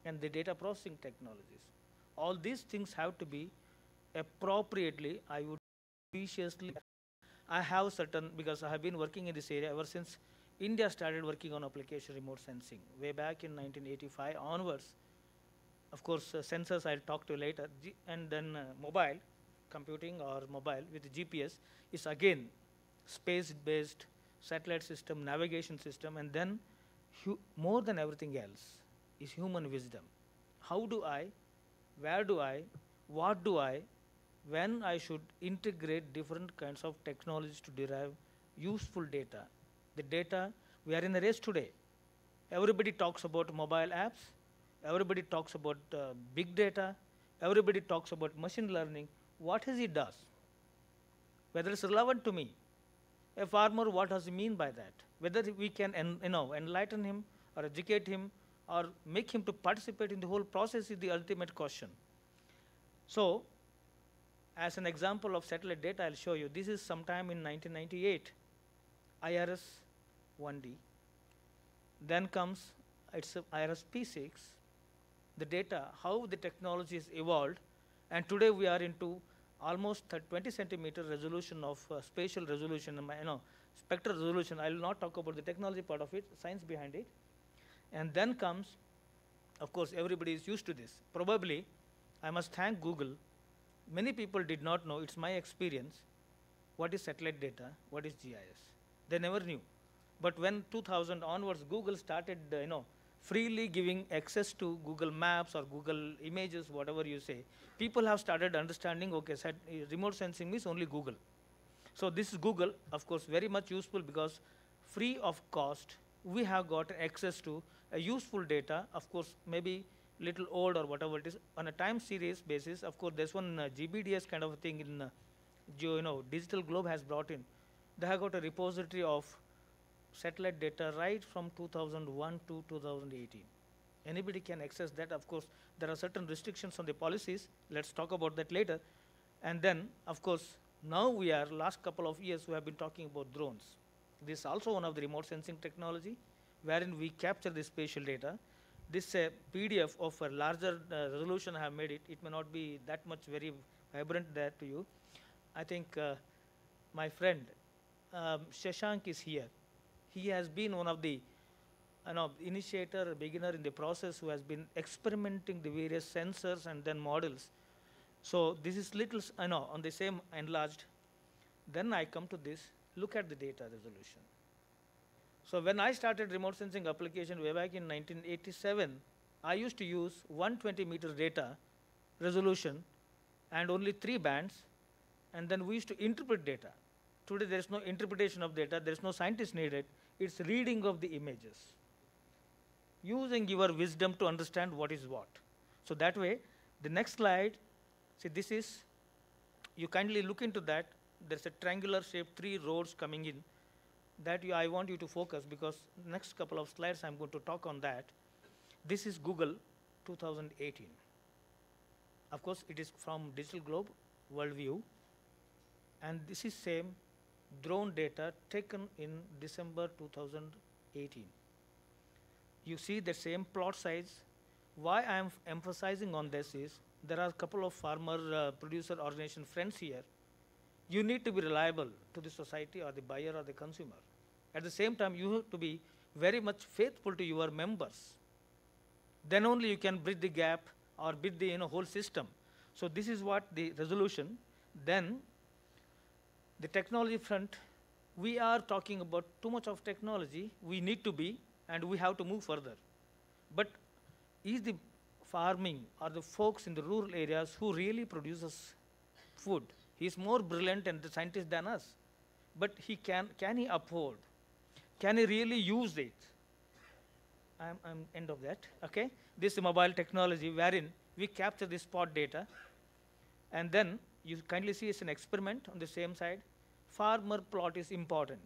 and the data processing technologies. All these things have to be appropriately, I would ambitiously, I have certain, because I have been working in this area ever since India started working on application remote sensing, way back in 1985 onwards. Of course, sensors I'll talk to later, and then mobile computing or mobile with GPS is again space-based satellite system, navigation system, and then more than everything else is human wisdom. How do I, where do I, what do I, when I should integrate different kinds of technologies to derive useful data. The data, we are in a race today. Everybody talks about mobile apps, everybody talks about big data, everybody talks about machine learning. What is it does? Whether it's relevant to me. A farmer, what does he mean by that? Whether we can enlighten him or educate him or make him to participate in the whole process is the ultimate question. So, as an example of satellite data, I'll show you. This is sometime in 1998, IRS 1D. Then comes, it's IRS P6, the data, how the technology has evolved. And today we are into almost 20 centimeter resolution of spatial resolution, spectral resolution. I will not talk about the technology part of it, science behind it. And then comes, of course, everybody is used to this. Probably, I must thank Google. Many people did not know, it's my experience, what is satellite data, what is GIS. They never knew. But when 2000 onwards, Google started, freely giving access to Google Maps or Google Images, whatever you say, people have started understanding, okay, remote sensing means only Google. So this is Google, of course, very much useful because free of cost, we have got access to a useful data, of course, maybe little old or whatever it is, on a time series basis. Of course, there's one GBDS kind of a thing in, Digital Globe has brought in. They have got a repository of satellite data right from 2001 to 2018. Anybody can access that. Of course, there are certain restrictions on the policies. Let's talk about that later. And then, of course, now we are, last couple of years, we have been talking about drones. This is also one of the remote sensing technology, wherein we capture the spatial data. This PDF of a larger resolution I have made it. It may not be that much very vibrant there to you. I think my friend Shashank is here. He has been one of the initiator, beginner in the process who has been experimenting the various sensors and then models. So this is little, on the same enlarged. Then I come to this, look at the data resolution. So when I started remote sensing application way back in 1987, I used to use 120-meter data resolution and only 3 bands, and then we used to interpret data. Today there is no interpretation of data, there is no scientist needed, it's reading of the images, using your wisdom to understand what is what. So that way, the next slide, see this is, you kindly look into that, there's a triangular shape, 3 roads coming in, that I want you to focus, because next couple of slides I'm going to talk on that. This is Google 2018. Of course, it is from Digital Globe Worldview, and this is same drone data taken in December 2018. You see the same plot size. Why I am emphasizing on this is, there are a couple of farmer producer organization friends here. You need to be reliable to the society or the buyer or the consumer. At the same time, you have to be very much faithful to your members. Then only you can bridge the gap or bridge the whole system. So this is what the resolution. Then the technology front, we are talking about too much of technology. We need to be, and we have to move further. But is the farming or the folks in the rural areas who really produces food, he's more brilliant and the scientist than us. But he can he afford? Can he really use it? I'm end of that, okay? This mobile technology wherein we capture the spot data, and then you kindly see it's an experiment on the same side. Farmer plot is important.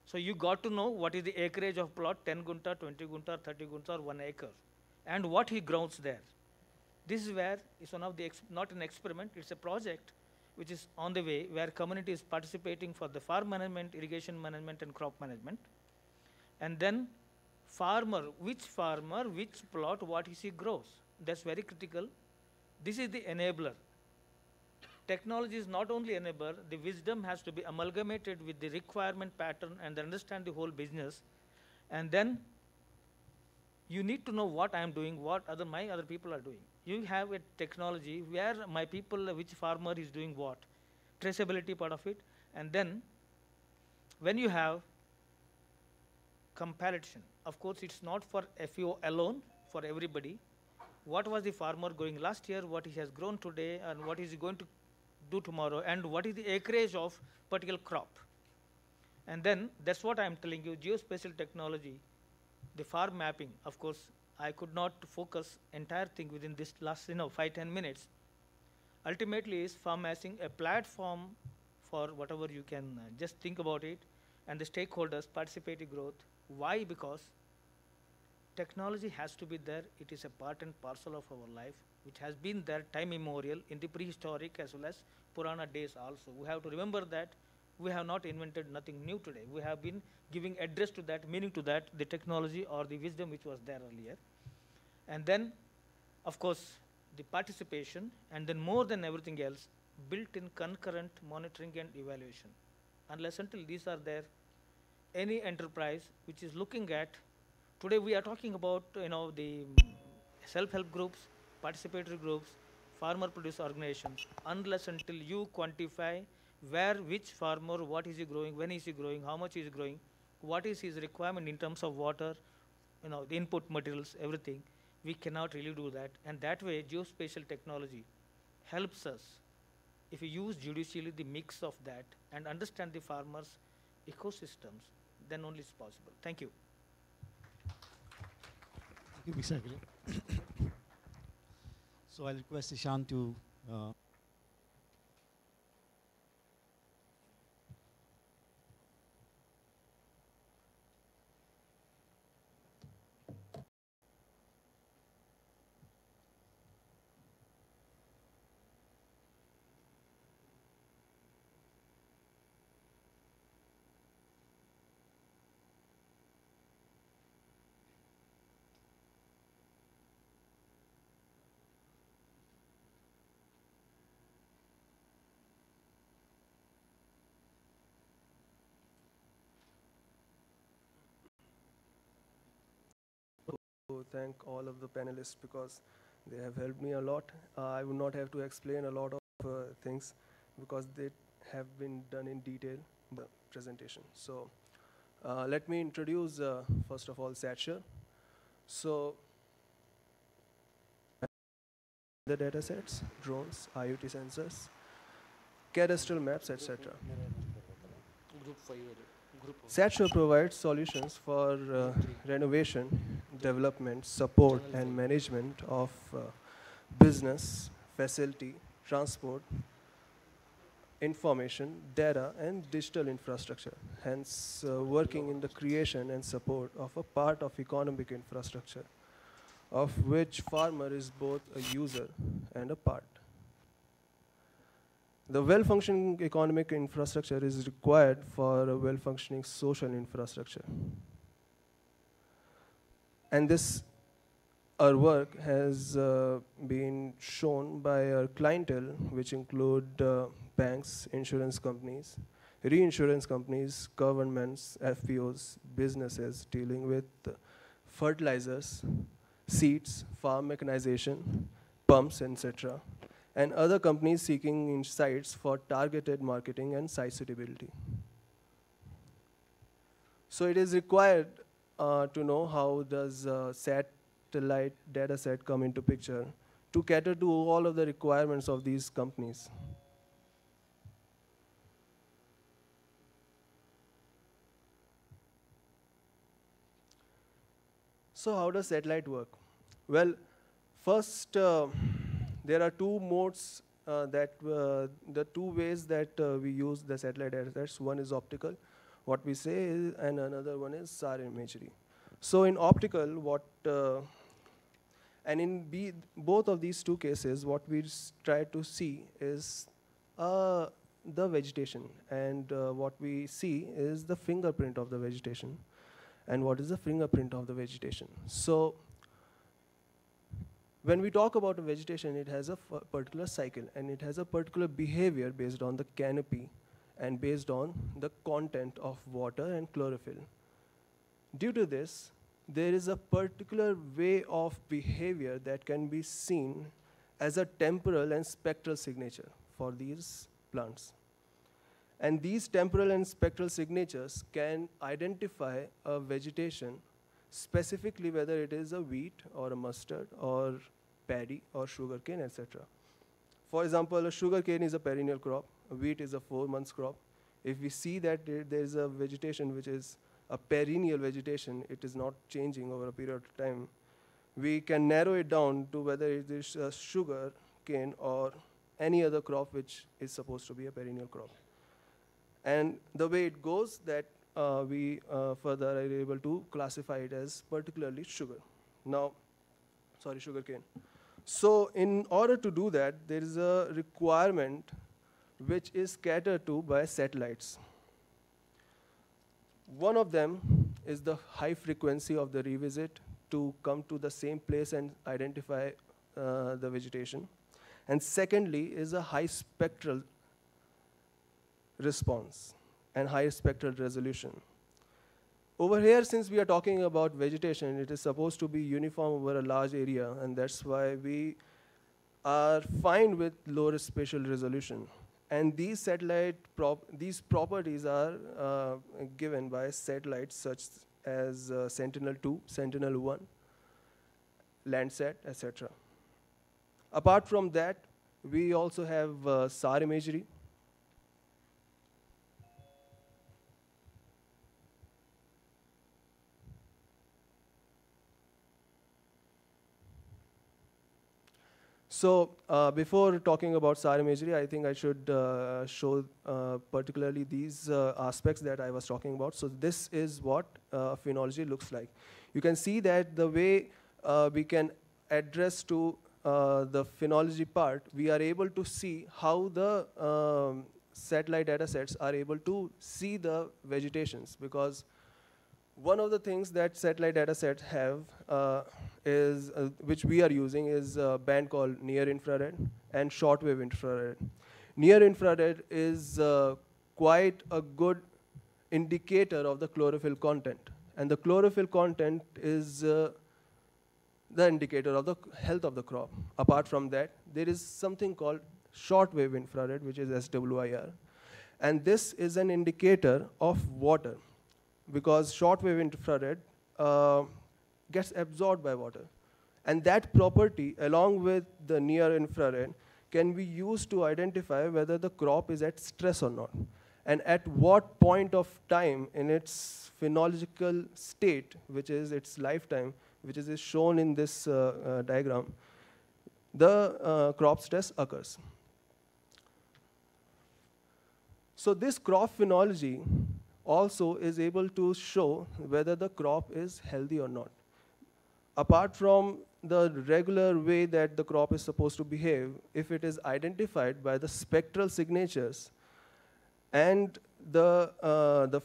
So you got to know what is the acreage of plot, 10 gunta, 20 gunta, 30 gunta, or 1 acre, and what he grows there. This is where it's one of the, not an experiment, it's a project which is on the way, where community is participating for the farm management, irrigation management, and crop management. And then farmer, which plot, what he grows. That's very critical. This is the enabler. Technology is not only enabler, the wisdom has to be amalgamated with the requirement pattern and understand the whole business. And then you need to know what I am doing, what my other people are doing. You have a technology where my people, which farmer is doing what, traceability part of it. And then when you have comparison, of course it's not for FAO alone, for everybody. What was the farmer growing last year, what he has grown today, and what is he going to do tomorrow, and what is the acreage of particular crop. And then that's what I'm telling you, geospatial technology, the farm mapping. Of course, I could not focus entire thing within this last 5-10 minutes. Ultimately is farm mapping a platform for whatever you can just think about it, and the stakeholders, participative growth. Why? Because technology has to be there. It is a part and parcel of our life, which has been there time immemorial in the prehistoric as well as Purana days also. We have to remember that we have not invented nothing new today. We have been giving address to that, meaning to that, the technology or the wisdom which was there earlier. And then, of course, the participation, and then more than everything else, built-in concurrent monitoring and evaluation. Unless until these are there, any enterprise which is looking at, today we are talking about the self-help groups, participatory groups, farmer producer organizations, unless until you quantify where, which farmer, what is he growing, when is he growing, how much is he growing, what is his requirement in terms of water, the input materials, everything, we cannot really do that. And that way, geospatial technology helps us, if you use judicially the mix of that and understand the farmers' ecosystems, then only it's possible. Thank you. Thank you, Mr. Agri. So I'll request Ishan to thank all of the panelists because they have helped me a lot. I would not have to explain a lot of things because they have been done in detail in the presentation. So let me introduce first of all Satcher. So the data sets, drones, IoT sensors, cadastral maps, etc. Satchur provides solutions for renovation, development, support, and management of business, facility, transport, information, data, and digital infrastructure, hence working in the creation and support of a part of economic infrastructure, of which farmer is both a user and a part. The well-functioning economic infrastructure is required for a well-functioning social infrastructure. And this, our work has been shown by our clientele, which include banks, insurance companies, reinsurance companies, governments, FPOs, businesses dealing with fertilizers, seeds, farm mechanization, pumps, etc., and other companies seeking insights for targeted marketing and site suitability. So it is required to know how does satellite data set come into picture to cater to all of the requirements of these companies. So how does satellite work? Well, first, there are two modes the two ways that we use the satellite data sets. One is optical, what we say is, and another one is SAR imagery. So in optical, and in both of these two cases, what we try to see is the vegetation, and what we see is the fingerprint of the vegetation. And what is the fingerprint of the vegetation? So when we talk about a vegetation, it has a particular cycle, and it has a particular behavior based on the canopy and based on the content of water and chlorophyll. Due to this, there is a particular way of behavior that can be seen as a temporal and spectral signature for these plants. And these temporal and spectral signatures can identify a vegetation, specifically whether it is a wheat or a mustard or paddy or sugarcane, etc. For example, a sugarcane is a perennial crop, a wheat is a 4-month crop. If we see that there is a vegetation which is a perennial vegetation, it is not changing over a period of time, we can narrow it down to whether it is a sugarcane or any other crop which is supposed to be a perennial crop. And the way it goes, that we further are able to classify it as particularly sugarcane. So in order to do that, there is a requirement which is catered to by satellites. One of them is the high frequency of the revisit to come to the same place and identify the vegetation. And secondly is a high spectral response and high spectral resolution. Over here, since we are talking about vegetation, it is supposed to be uniform over a large area, and that's why we are fine with lower spatial resolution. And these these properties are given by satellites such as Sentinel-2, Sentinel-1, Landsat, etc. Apart from that, we also have SAR imagery. So before talking about SAR imagery, I think I should show particularly these aspects that I was talking about. So this is what phenology looks like. You can see that the way we can address to the phenology part, we are able to see how the satellite data sets are able to see the vegetations, because one of the things that satellite data sets have is, which we are using, is a band called near infrared and shortwave infrared. Near infrared is quite a good indicator of the chlorophyll content. And the chlorophyll content is the indicator of the health of the crop. Apart from that, there is something called shortwave infrared, which is SWIR. And this is an indicator of water, because shortwave infrared gets absorbed by water. And that property, along with the near infrared, can be used to identify whether the crop is at stress or not. And at what point of time in its phenological state, which is its lifetime, which is shown in this diagram, the crop stress occurs. So this crop phenology also is able to show whether the crop is healthy or not. Apart from the regular way that the crop is supposed to behave, if it is identified by the spectral signatures and the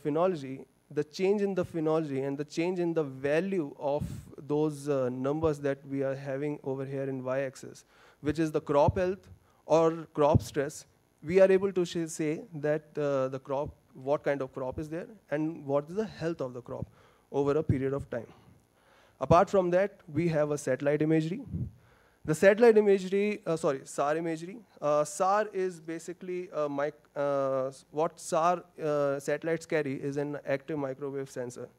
phenology, the change in the phenology and the change in the value of those numbers that we are having over here in y-axis, which is the crop health or crop stress, we are able to say that the crop, what kind of crop is there and what is the health of the crop over a period of time. Apart from that, we have a satellite imagery. The satellite imagery, SAR imagery. SAR is basically what SAR satellites carry is an active microwave sensor.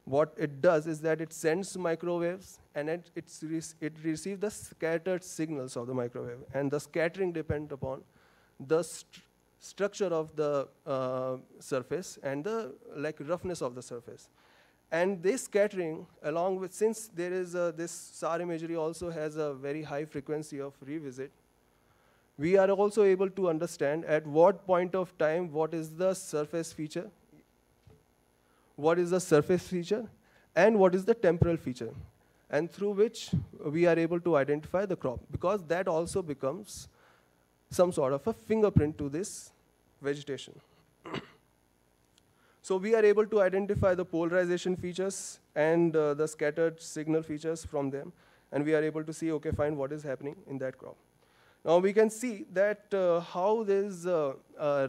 What it does is that it sends microwaves and it receives the scattered signals of the microwave. And the scattering depends upon the structure of the surface and the roughness of the surface. And this scattering, along with, since there is this SAR imagery also has a very high frequency of revisit, we are also able to understand at what point of time what is the surface feature, and what is the temporal feature, and through which we are able to identify the crop, because that also becomes some sort of a fingerprint to this vegetation. So we are able to identify the polarization features and the scattered signal features from them, and we are able to see, okay, fine, what is happening in that crop. Now we can see that how there is a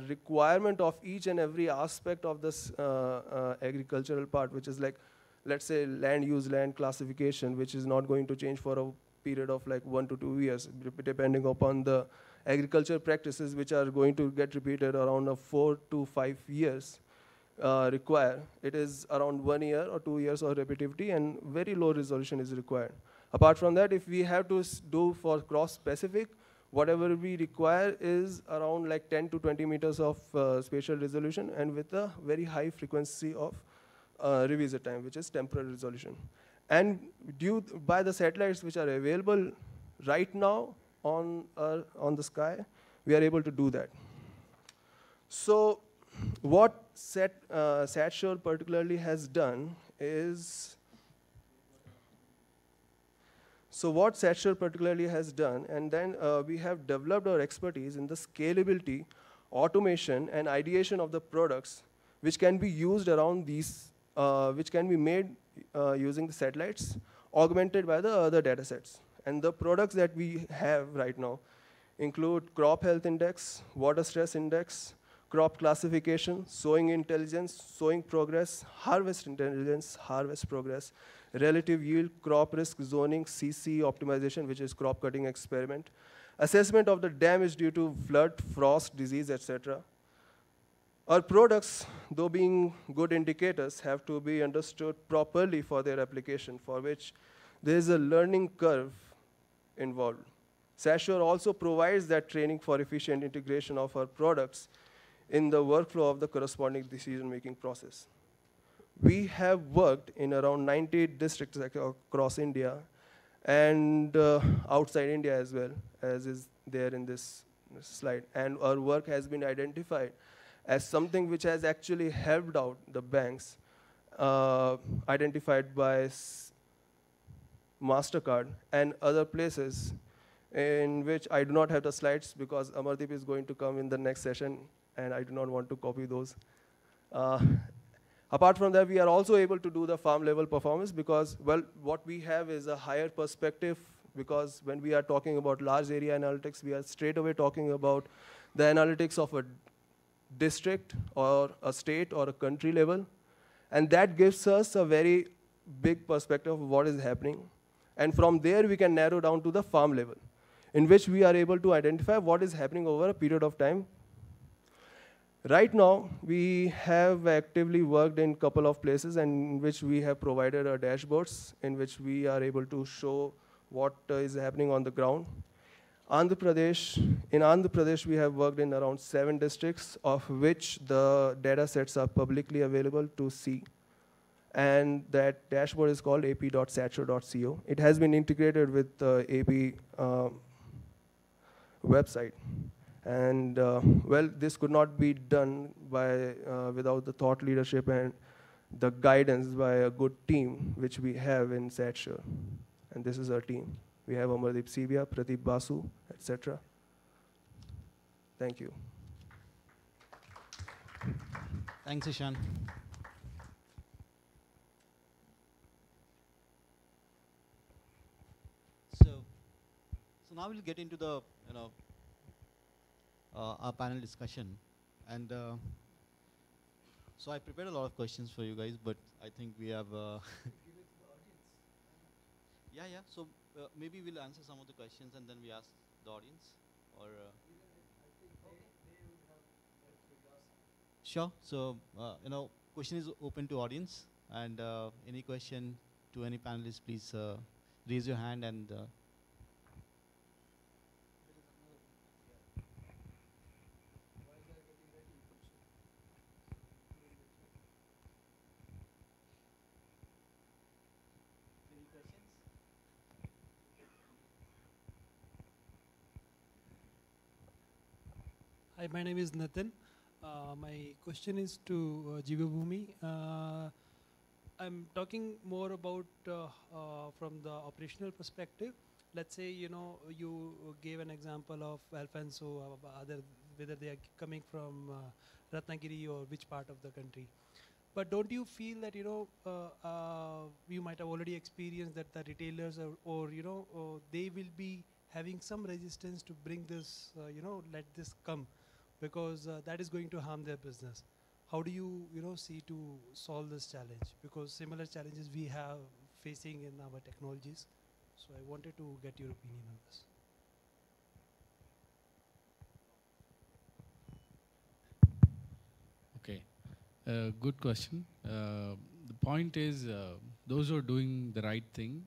requirement of each and every aspect of this agricultural part, which is like, let's say, land use, land classification, which is not going to change for a period of like 1 to 2 years, depending upon the agriculture practices, which are going to get repeated around 4 to 5 years. Require. It is around 1 year or 2 years of repetitivity, and very low resolution is required. Apart from that, if we have to do for crop specific, whatever we require is around like 10 to 20 meters of spatial resolution, and with a very high frequency of revisit time, which is temporal resolution. And by the satellites which are available right now on the sky, we are able to do that. So what SatSure particularly has done is, and then we have developed our expertise in the scalability, automation, and ideation of the products which can be used around these, which can be made using the satellites, augmented by the other data sets. And the products that we have right now include crop health index, water stress index, crop classification, sowing intelligence, sowing progress, harvest intelligence, harvest progress, relative yield, crop risk zoning, CC optimization, which is crop cutting experiment, assessment of the damage due to flood, frost, disease, etc. Our products, though being good indicators, have to be understood properly for their application, for which there is a learning curve involved. SatSure also provides that training for efficient integration of our products in the workflow of the corresponding decision-making process. We have worked in around 90 districts across India and outside India as well, as is there in this slide. And our work has been identified as something which has actually helped out the banks, identified by MasterCard and other places, in which I do not have the slides because Amardeep is going to come in the next session, and I do not want to copy those. Apart from that, we are also able to do the farm level performance because, well, what we have is a higher perspective, because when we are talking about large area analytics, we are straight away talking about the analytics of a district or a state or a country level. And that gives us a very big perspective of what is happening. And from there, we can narrow down to the farm level, in which we are able to identify what is happening over a period of time. Right now, we have actively worked in a couple of places in which we have provided our dashboards, in which we are able to show what is happening on the ground. In Andhra Pradesh, we have worked in around 7 districts, of which the data sets are publicly available to see. And that dashboard is called ap.satcho.co. It has been integrated with the AP website. And well, this could not be done without the thought leadership and the guidance by a good team, which we have in Satcho. And this is our team. We have Amardeep Sivia, Pradeep Basu, etc. Thank you. Thanks, Ishan. So now we'll get into the our panel discussion, and so I prepared a lot of questions for you guys, but I think we have. Yeah. So maybe we'll answer some of the questions and then we ask the audience, or. Sure. So question is open to audience, and any question to any panelists, please raise your hand and. Hi, my name is Nathan. My question is to Jivabhumi. I'm talking more about from the operational perspective. Let's say you gave an example of Alfonso, whether they are coming from Ratnagiri or which part of the country. But don't you feel that you might have already experienced that the retailers or they will be having some resistance to bring this, let this come, because that is going to harm their business. How do you, see to solve this challenge? Because similar challenges we have facing in our technologies. So I wanted to get your opinion on this. Okay, good question. The point is, those who are doing the right thing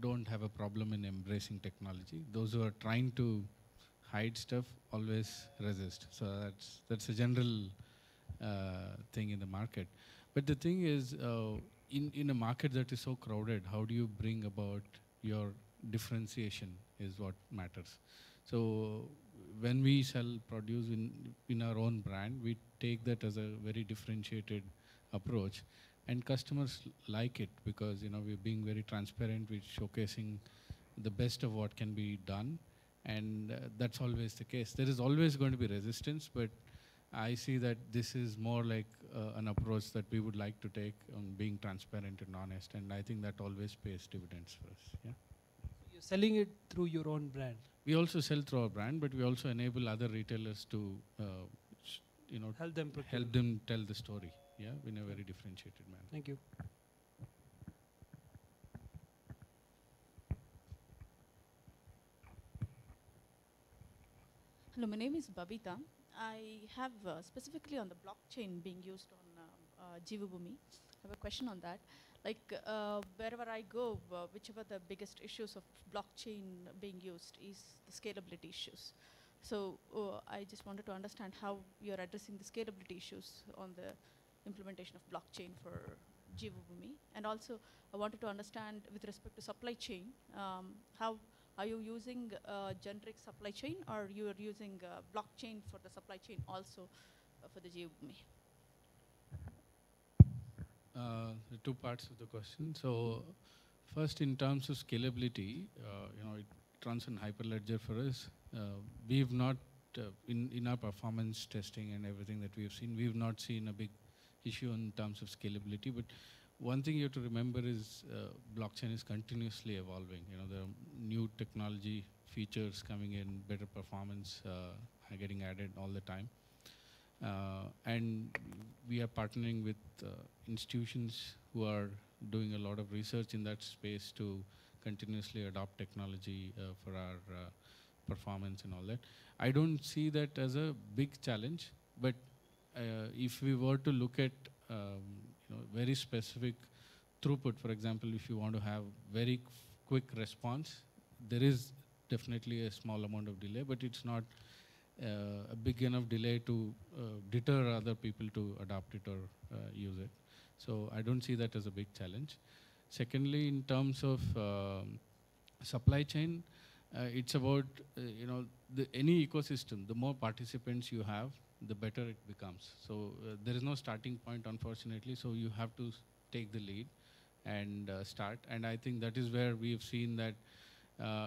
don't have a problem in embracing technology. Those who are trying to hide stuff always resist. So that's a general thing in the market. But the thing is, in a market that is so crowded, how do you bring about your differentiation is what matters. So when we sell produce in our own brand, we take that as a very differentiated approach, and customers like it because we're being very transparent, we're showcasing the best of what can be done, and that's always the case. There is always going to be resistance, but I see that this is more like an approach that we would like to take on being transparent and honest, and I think that always pays dividends for us. Yeah. You're selling it through your own brand. We also sell through our brand, but we also enable other retailers to, help them tell the story, yeah, in a very differentiated manner. Thank you. Hello, my name is Babita. I have specifically on the blockchain being used on Jivabhumi. I have a question on that. Like wherever I go, whichever the biggest issues of blockchain being used is the scalability issues. So I just wanted to understand how you're addressing the scalability issues on the implementation of blockchain for Jivabhumi. And also I wanted to understand with respect to supply chain, how are you using generic supply chain, or you are using blockchain for the supply chain also for the Jivabhumi? The two parts of the question. So first, in terms of scalability, it runs on Hyperledger for us. We've not, in our performance testing and everything that we've seen, we've not seen a big issue in terms of scalability. But one thing you have to remember is blockchain is continuously evolving. There are new technology features coming in, better performance are getting added all the time. And we are partnering with institutions who are doing a lot of research in that space to continuously adopt technology for our performance and all that. I don't see that as a big challenge, but if we were to look at very specific throughput, for example, if you want to have very quick response. There is definitely a small amount of delay, but it's not a big enough delay to deter other people to adopt it or use it. So I don't see that as a big challenge. Secondly, in terms of supply chain, it's about any ecosystem. The more participants you have, the better it becomes. So there is no starting point, unfortunately. So you have to take the lead and start. And I think that is where we have seen that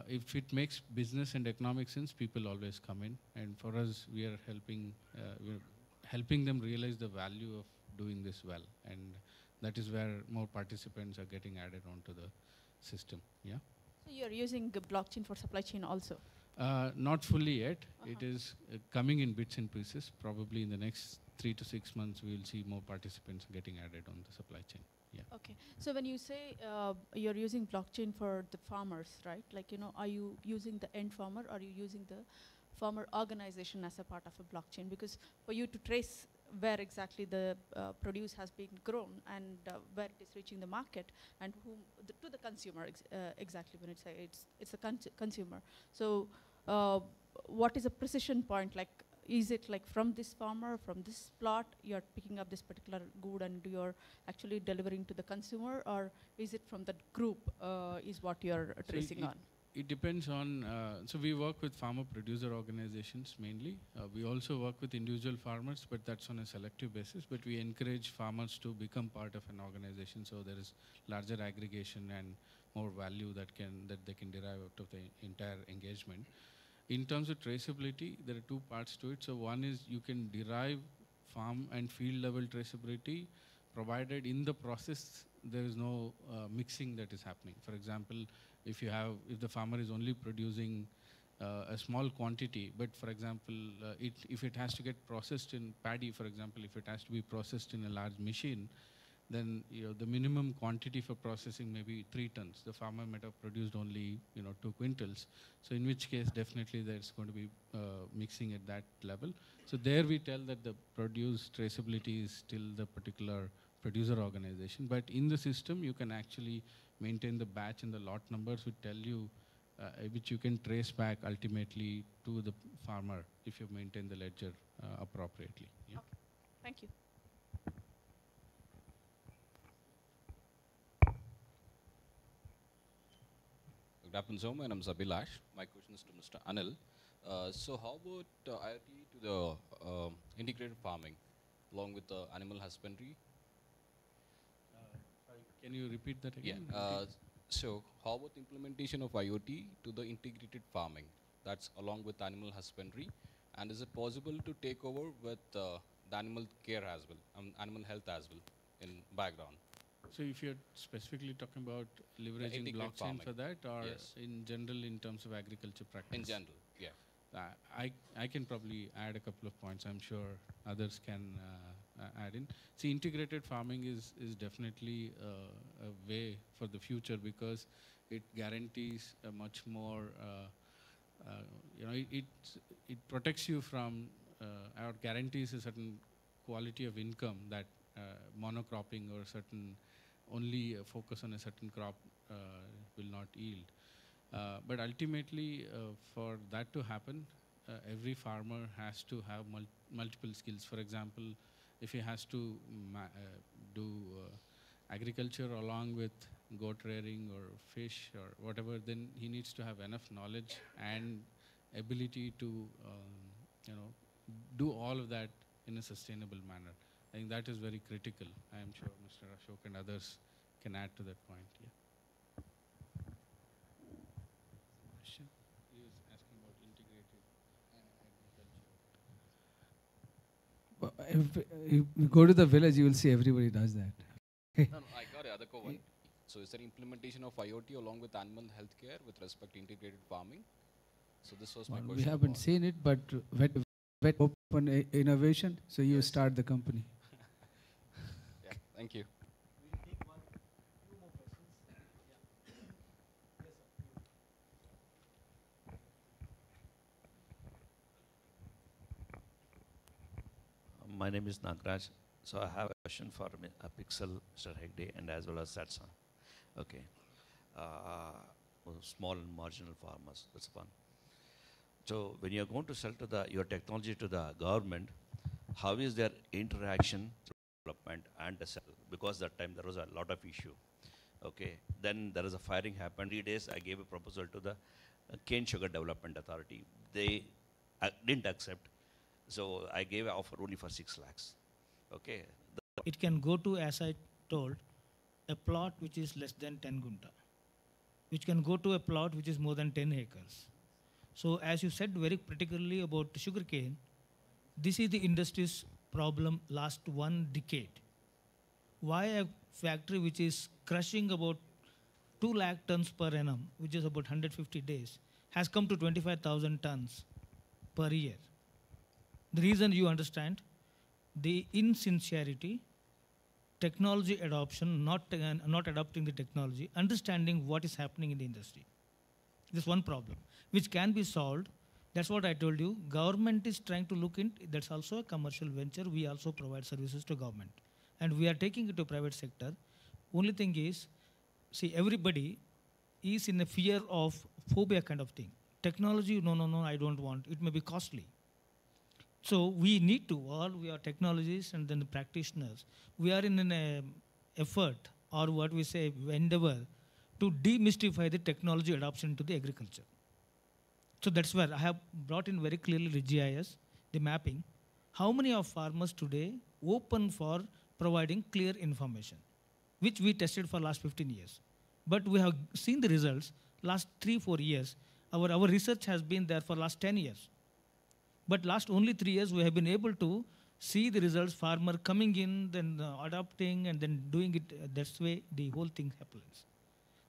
if it makes business and economic sense, people always come in. And for us, we are helping them realize the value of doing this well. And that is where more participants are getting added onto the system. Yeah. So you're using the blockchain for supply chain also? Not fully yet. It is coming in bits and pieces. Probably in the next 3 to 6 months, we will see more participants getting added on the supply chain. Yeah. Okay. So when you say you're using blockchain for the farmers, right? Like, are you using the end farmer, or are you using the farmer organization as a part of a blockchain? Because for you to trace where exactly the produce has been grown and where it is reaching the market and to the consumer exactly when it's a consumer. So what is a precision point? Like, is it like from this farmer, from this plot, you're picking up this particular good and you're actually delivering to the consumer, or is it from that group is what you're tracing on? It depends on, so we work with farmer producer organizations mainly. We also work with individual farmers, but that's on a selective basis. But we encourage farmers to become part of an organization, so there is larger aggregation and more value that they can derive out of the entire engagement. In terms of traceability, there are two parts to it. So one is you can derive farm and field level traceability, provided in the process there is no mixing that is happening. For example, if the farmer is only producing a small quantity, but for example, if it has to get processed in paddy, for example, if it has to be processed in a large machine, then the minimum quantity for processing may be 3 tons. The farmer might have produced only 2 quintals. So in which case, definitely there's going to be mixing at that level. So there we tell that the produce traceability is still the particular producer organization. But in the system, you can actually maintain the batch and the lot numbers, which tell you, which you can trace back ultimately to the farmer if you maintain the ledger appropriately. Yeah. Okay. Thank you. Good afternoon, sir. My name is Abhilash. My question is to Mr. Anil. So how about IoT to the integrated farming along with the animal husbandry? Can you repeat that again? Yeah. So how about the implementation of IoT to the integrated farming? That's along with animal husbandry. And is it possible to take over with the animal care as well, animal health as well in background? So if you're specifically talking about leveraging blockchain farming for that, or yes, in general in terms of agriculture practice? In general, yeah. I can probably add a couple of points. I'm sure others can add in. See, integrated farming is definitely a way for the future, because it guarantees a much more, it protects you from, or guarantees a certain quality of income that monocropping or certain only focus on a certain crop will not yield. But ultimately, for that to happen, every farmer has to have multiple skills. For example, if he has to do agriculture along with goat rearing or fish or whatever, then he needs to have enough knowledge and ability to do all of that in a sustainable manner. I think that is very critical. I am sure Mr. Ashok and others can add to that point. Yeah. Question? He was asking about integrated agriculture. If you go to the village, you will see everybody does that. No, I got the other one. So is there implementation of IoT along with animal healthcare with respect to integrated farming? So this was my question. We haven't seen it, but wet open innovation, so you start the company. Yeah, thank you. We'll take few more questions. Yeah. Yes, sir. My name is Nagraj. So I have a question for Pixel, Mr. Hegde, and as well as Satsan. Okay. small and marginal farmers. That's one. So when you're going to sell to your technology to the government, how is their interaction, development, and the sell? Because that time there was a lot of issue. Okay, then there is a firing happened. 3 days I gave a proposal to the Cane Sugar Development Authority. They didn't accept. So I gave an offer only for 6 lakhs. Okay. It can go to, as I told, a plot which is less than 10 gunta, which can go to a plot which is more than 10 acres. So as you said very particularly about sugarcane, this is the industry's problem last 1 decade. Why a factory which is crushing about 2 lakh tons per annum, which is about 150 days, has come to 25,000 tons per year? The reason you understand, the insincerity, technology adoption, not adopting the technology, understanding what is happening in the industry. This one problem, which can be solved. That's what I told you. Government is trying to look into, that's also a commercial venture. We also provide services to government. And we are taking it to private sector. Only thing is, see, everybody is in a fear of phobia kind of thing. Technology, no, I don't want. It may be costly. So we need to, all we are technologists and then the practitioners, we are in an effort, or what we say, endeavor, to demystify the technology adoption to the agriculture. So that's where I have brought in very clearly the GIS, the mapping. How many of farmers today open for providing clear information, which we tested for last 15 years. But we have seen the results last 3-4 years. Our research has been there for last 10 years. But last only 3 years, we have been able to see the results, farmer coming in, then adopting, and then doing it. That's way the whole thing happens.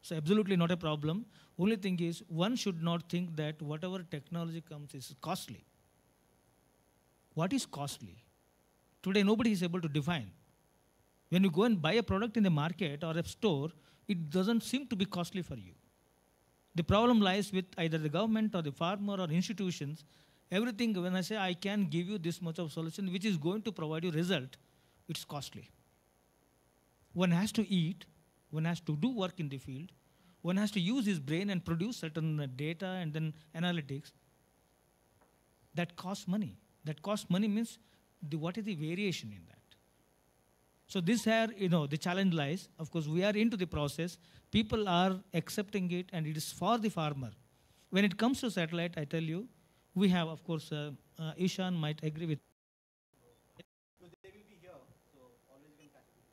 So absolutely not a problem. Only thing is, one should not think that whatever technology comes is costly. What is costly? Today, nobody is able to define. When you go and buy a product in the market or a store, it doesn't seem to be costly for you. The problem lies with either the government or the farmer or institutions. Everything, when I say I can give you this much of solution, which is going to provide you result, it's costly. One has to eat, one has to do work in the field, one has to use his brain and produce certain data and then analytics. That costs money. That costs money means what is the variation in that? So this here, the challenge lies. Of course, we are into the process. People are accepting it, and it is for the farmer. When it comes to satellite, I tell you, we have, of course, Ishan might agree with. Because they will be here, so always you can catch them.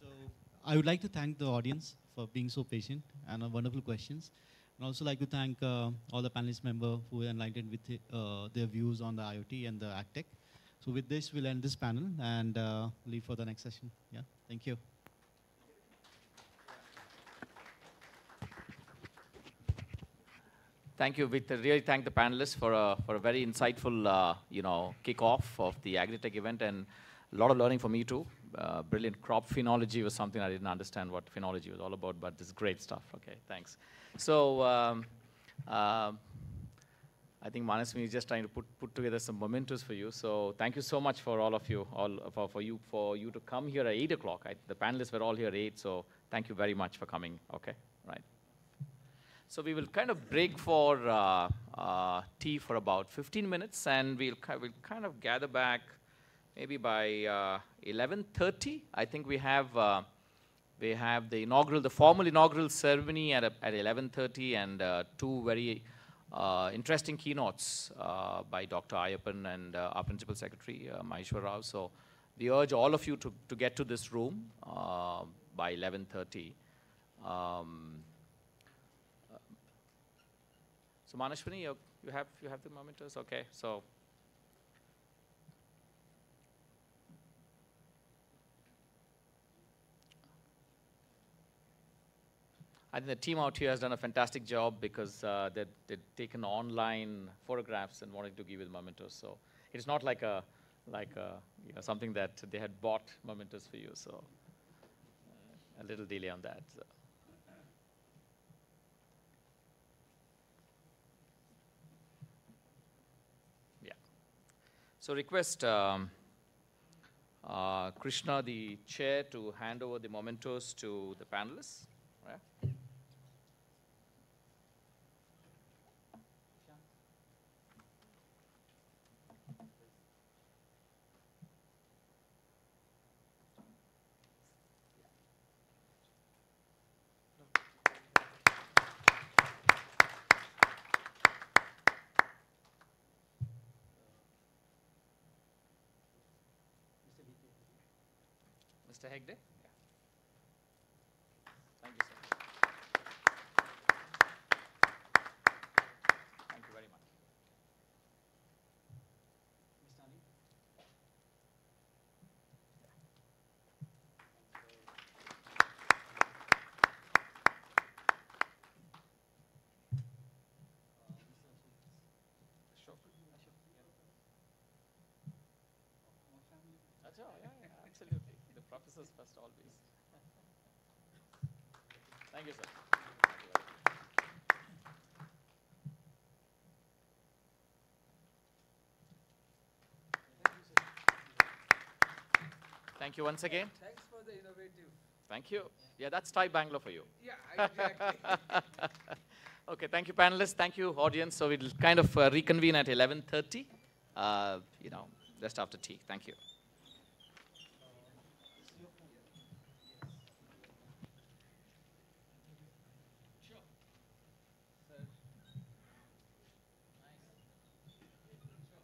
So I would like to thank the audience for being so patient and wonderful questions. And also like to thank all the panelist members who enlightened with their views on the IoT and the AgTech. So with this, we'll end this panel and leave for the next session. Yeah, thank you. Thank you. We really thank the panelists for a very insightful, kickoff of the AgriTech event, and a lot of learning for me too. Brilliant. Crop phenology was something I didn't understand what phenology was all about, but this is great stuff. Okay, thanks. So I think Manaswini is just trying to put together some mementos for you. So thank you so much for all of you, for you to come here at 8 o'clock. The panelists were all here at 8, so thank you very much for coming. Okay, right. So we will kind of break for tea for about 15 minutes, and we'll kind of gather back maybe by 11:30. I think we have the formal inaugural ceremony at 11:30, and 2 very interesting keynotes by Dr. Ayyappan and our Principal Secretary, Maheshwar Rao. So we urge all of you to get to this room by 11:30. So Manashwini, you have the mementos? Okay, so. I think the team out here has done a fantastic job because they've taken online photographs and wanted to give you the mementos. So it's not like something that they had bought mementos for you. So a little delay on that. So. Yeah. So request Krishna, the chair, to hand over the mementos to the panelists. Right? Mr. Hegde? Yeah. Thank you, sir. Thank you very much. Mr. Anil? Yeah, absolutely. The professors first always. Thank you, sir. Thank you very much. Thank you once again. Thanks for the innovative. Thank you. Yeah, that's TiE Bangalore for you. Yeah, exactly. Okay, thank you, panelists. Thank you, audience. So we'll kind of reconvene at 11:30, just after tea. Thank you.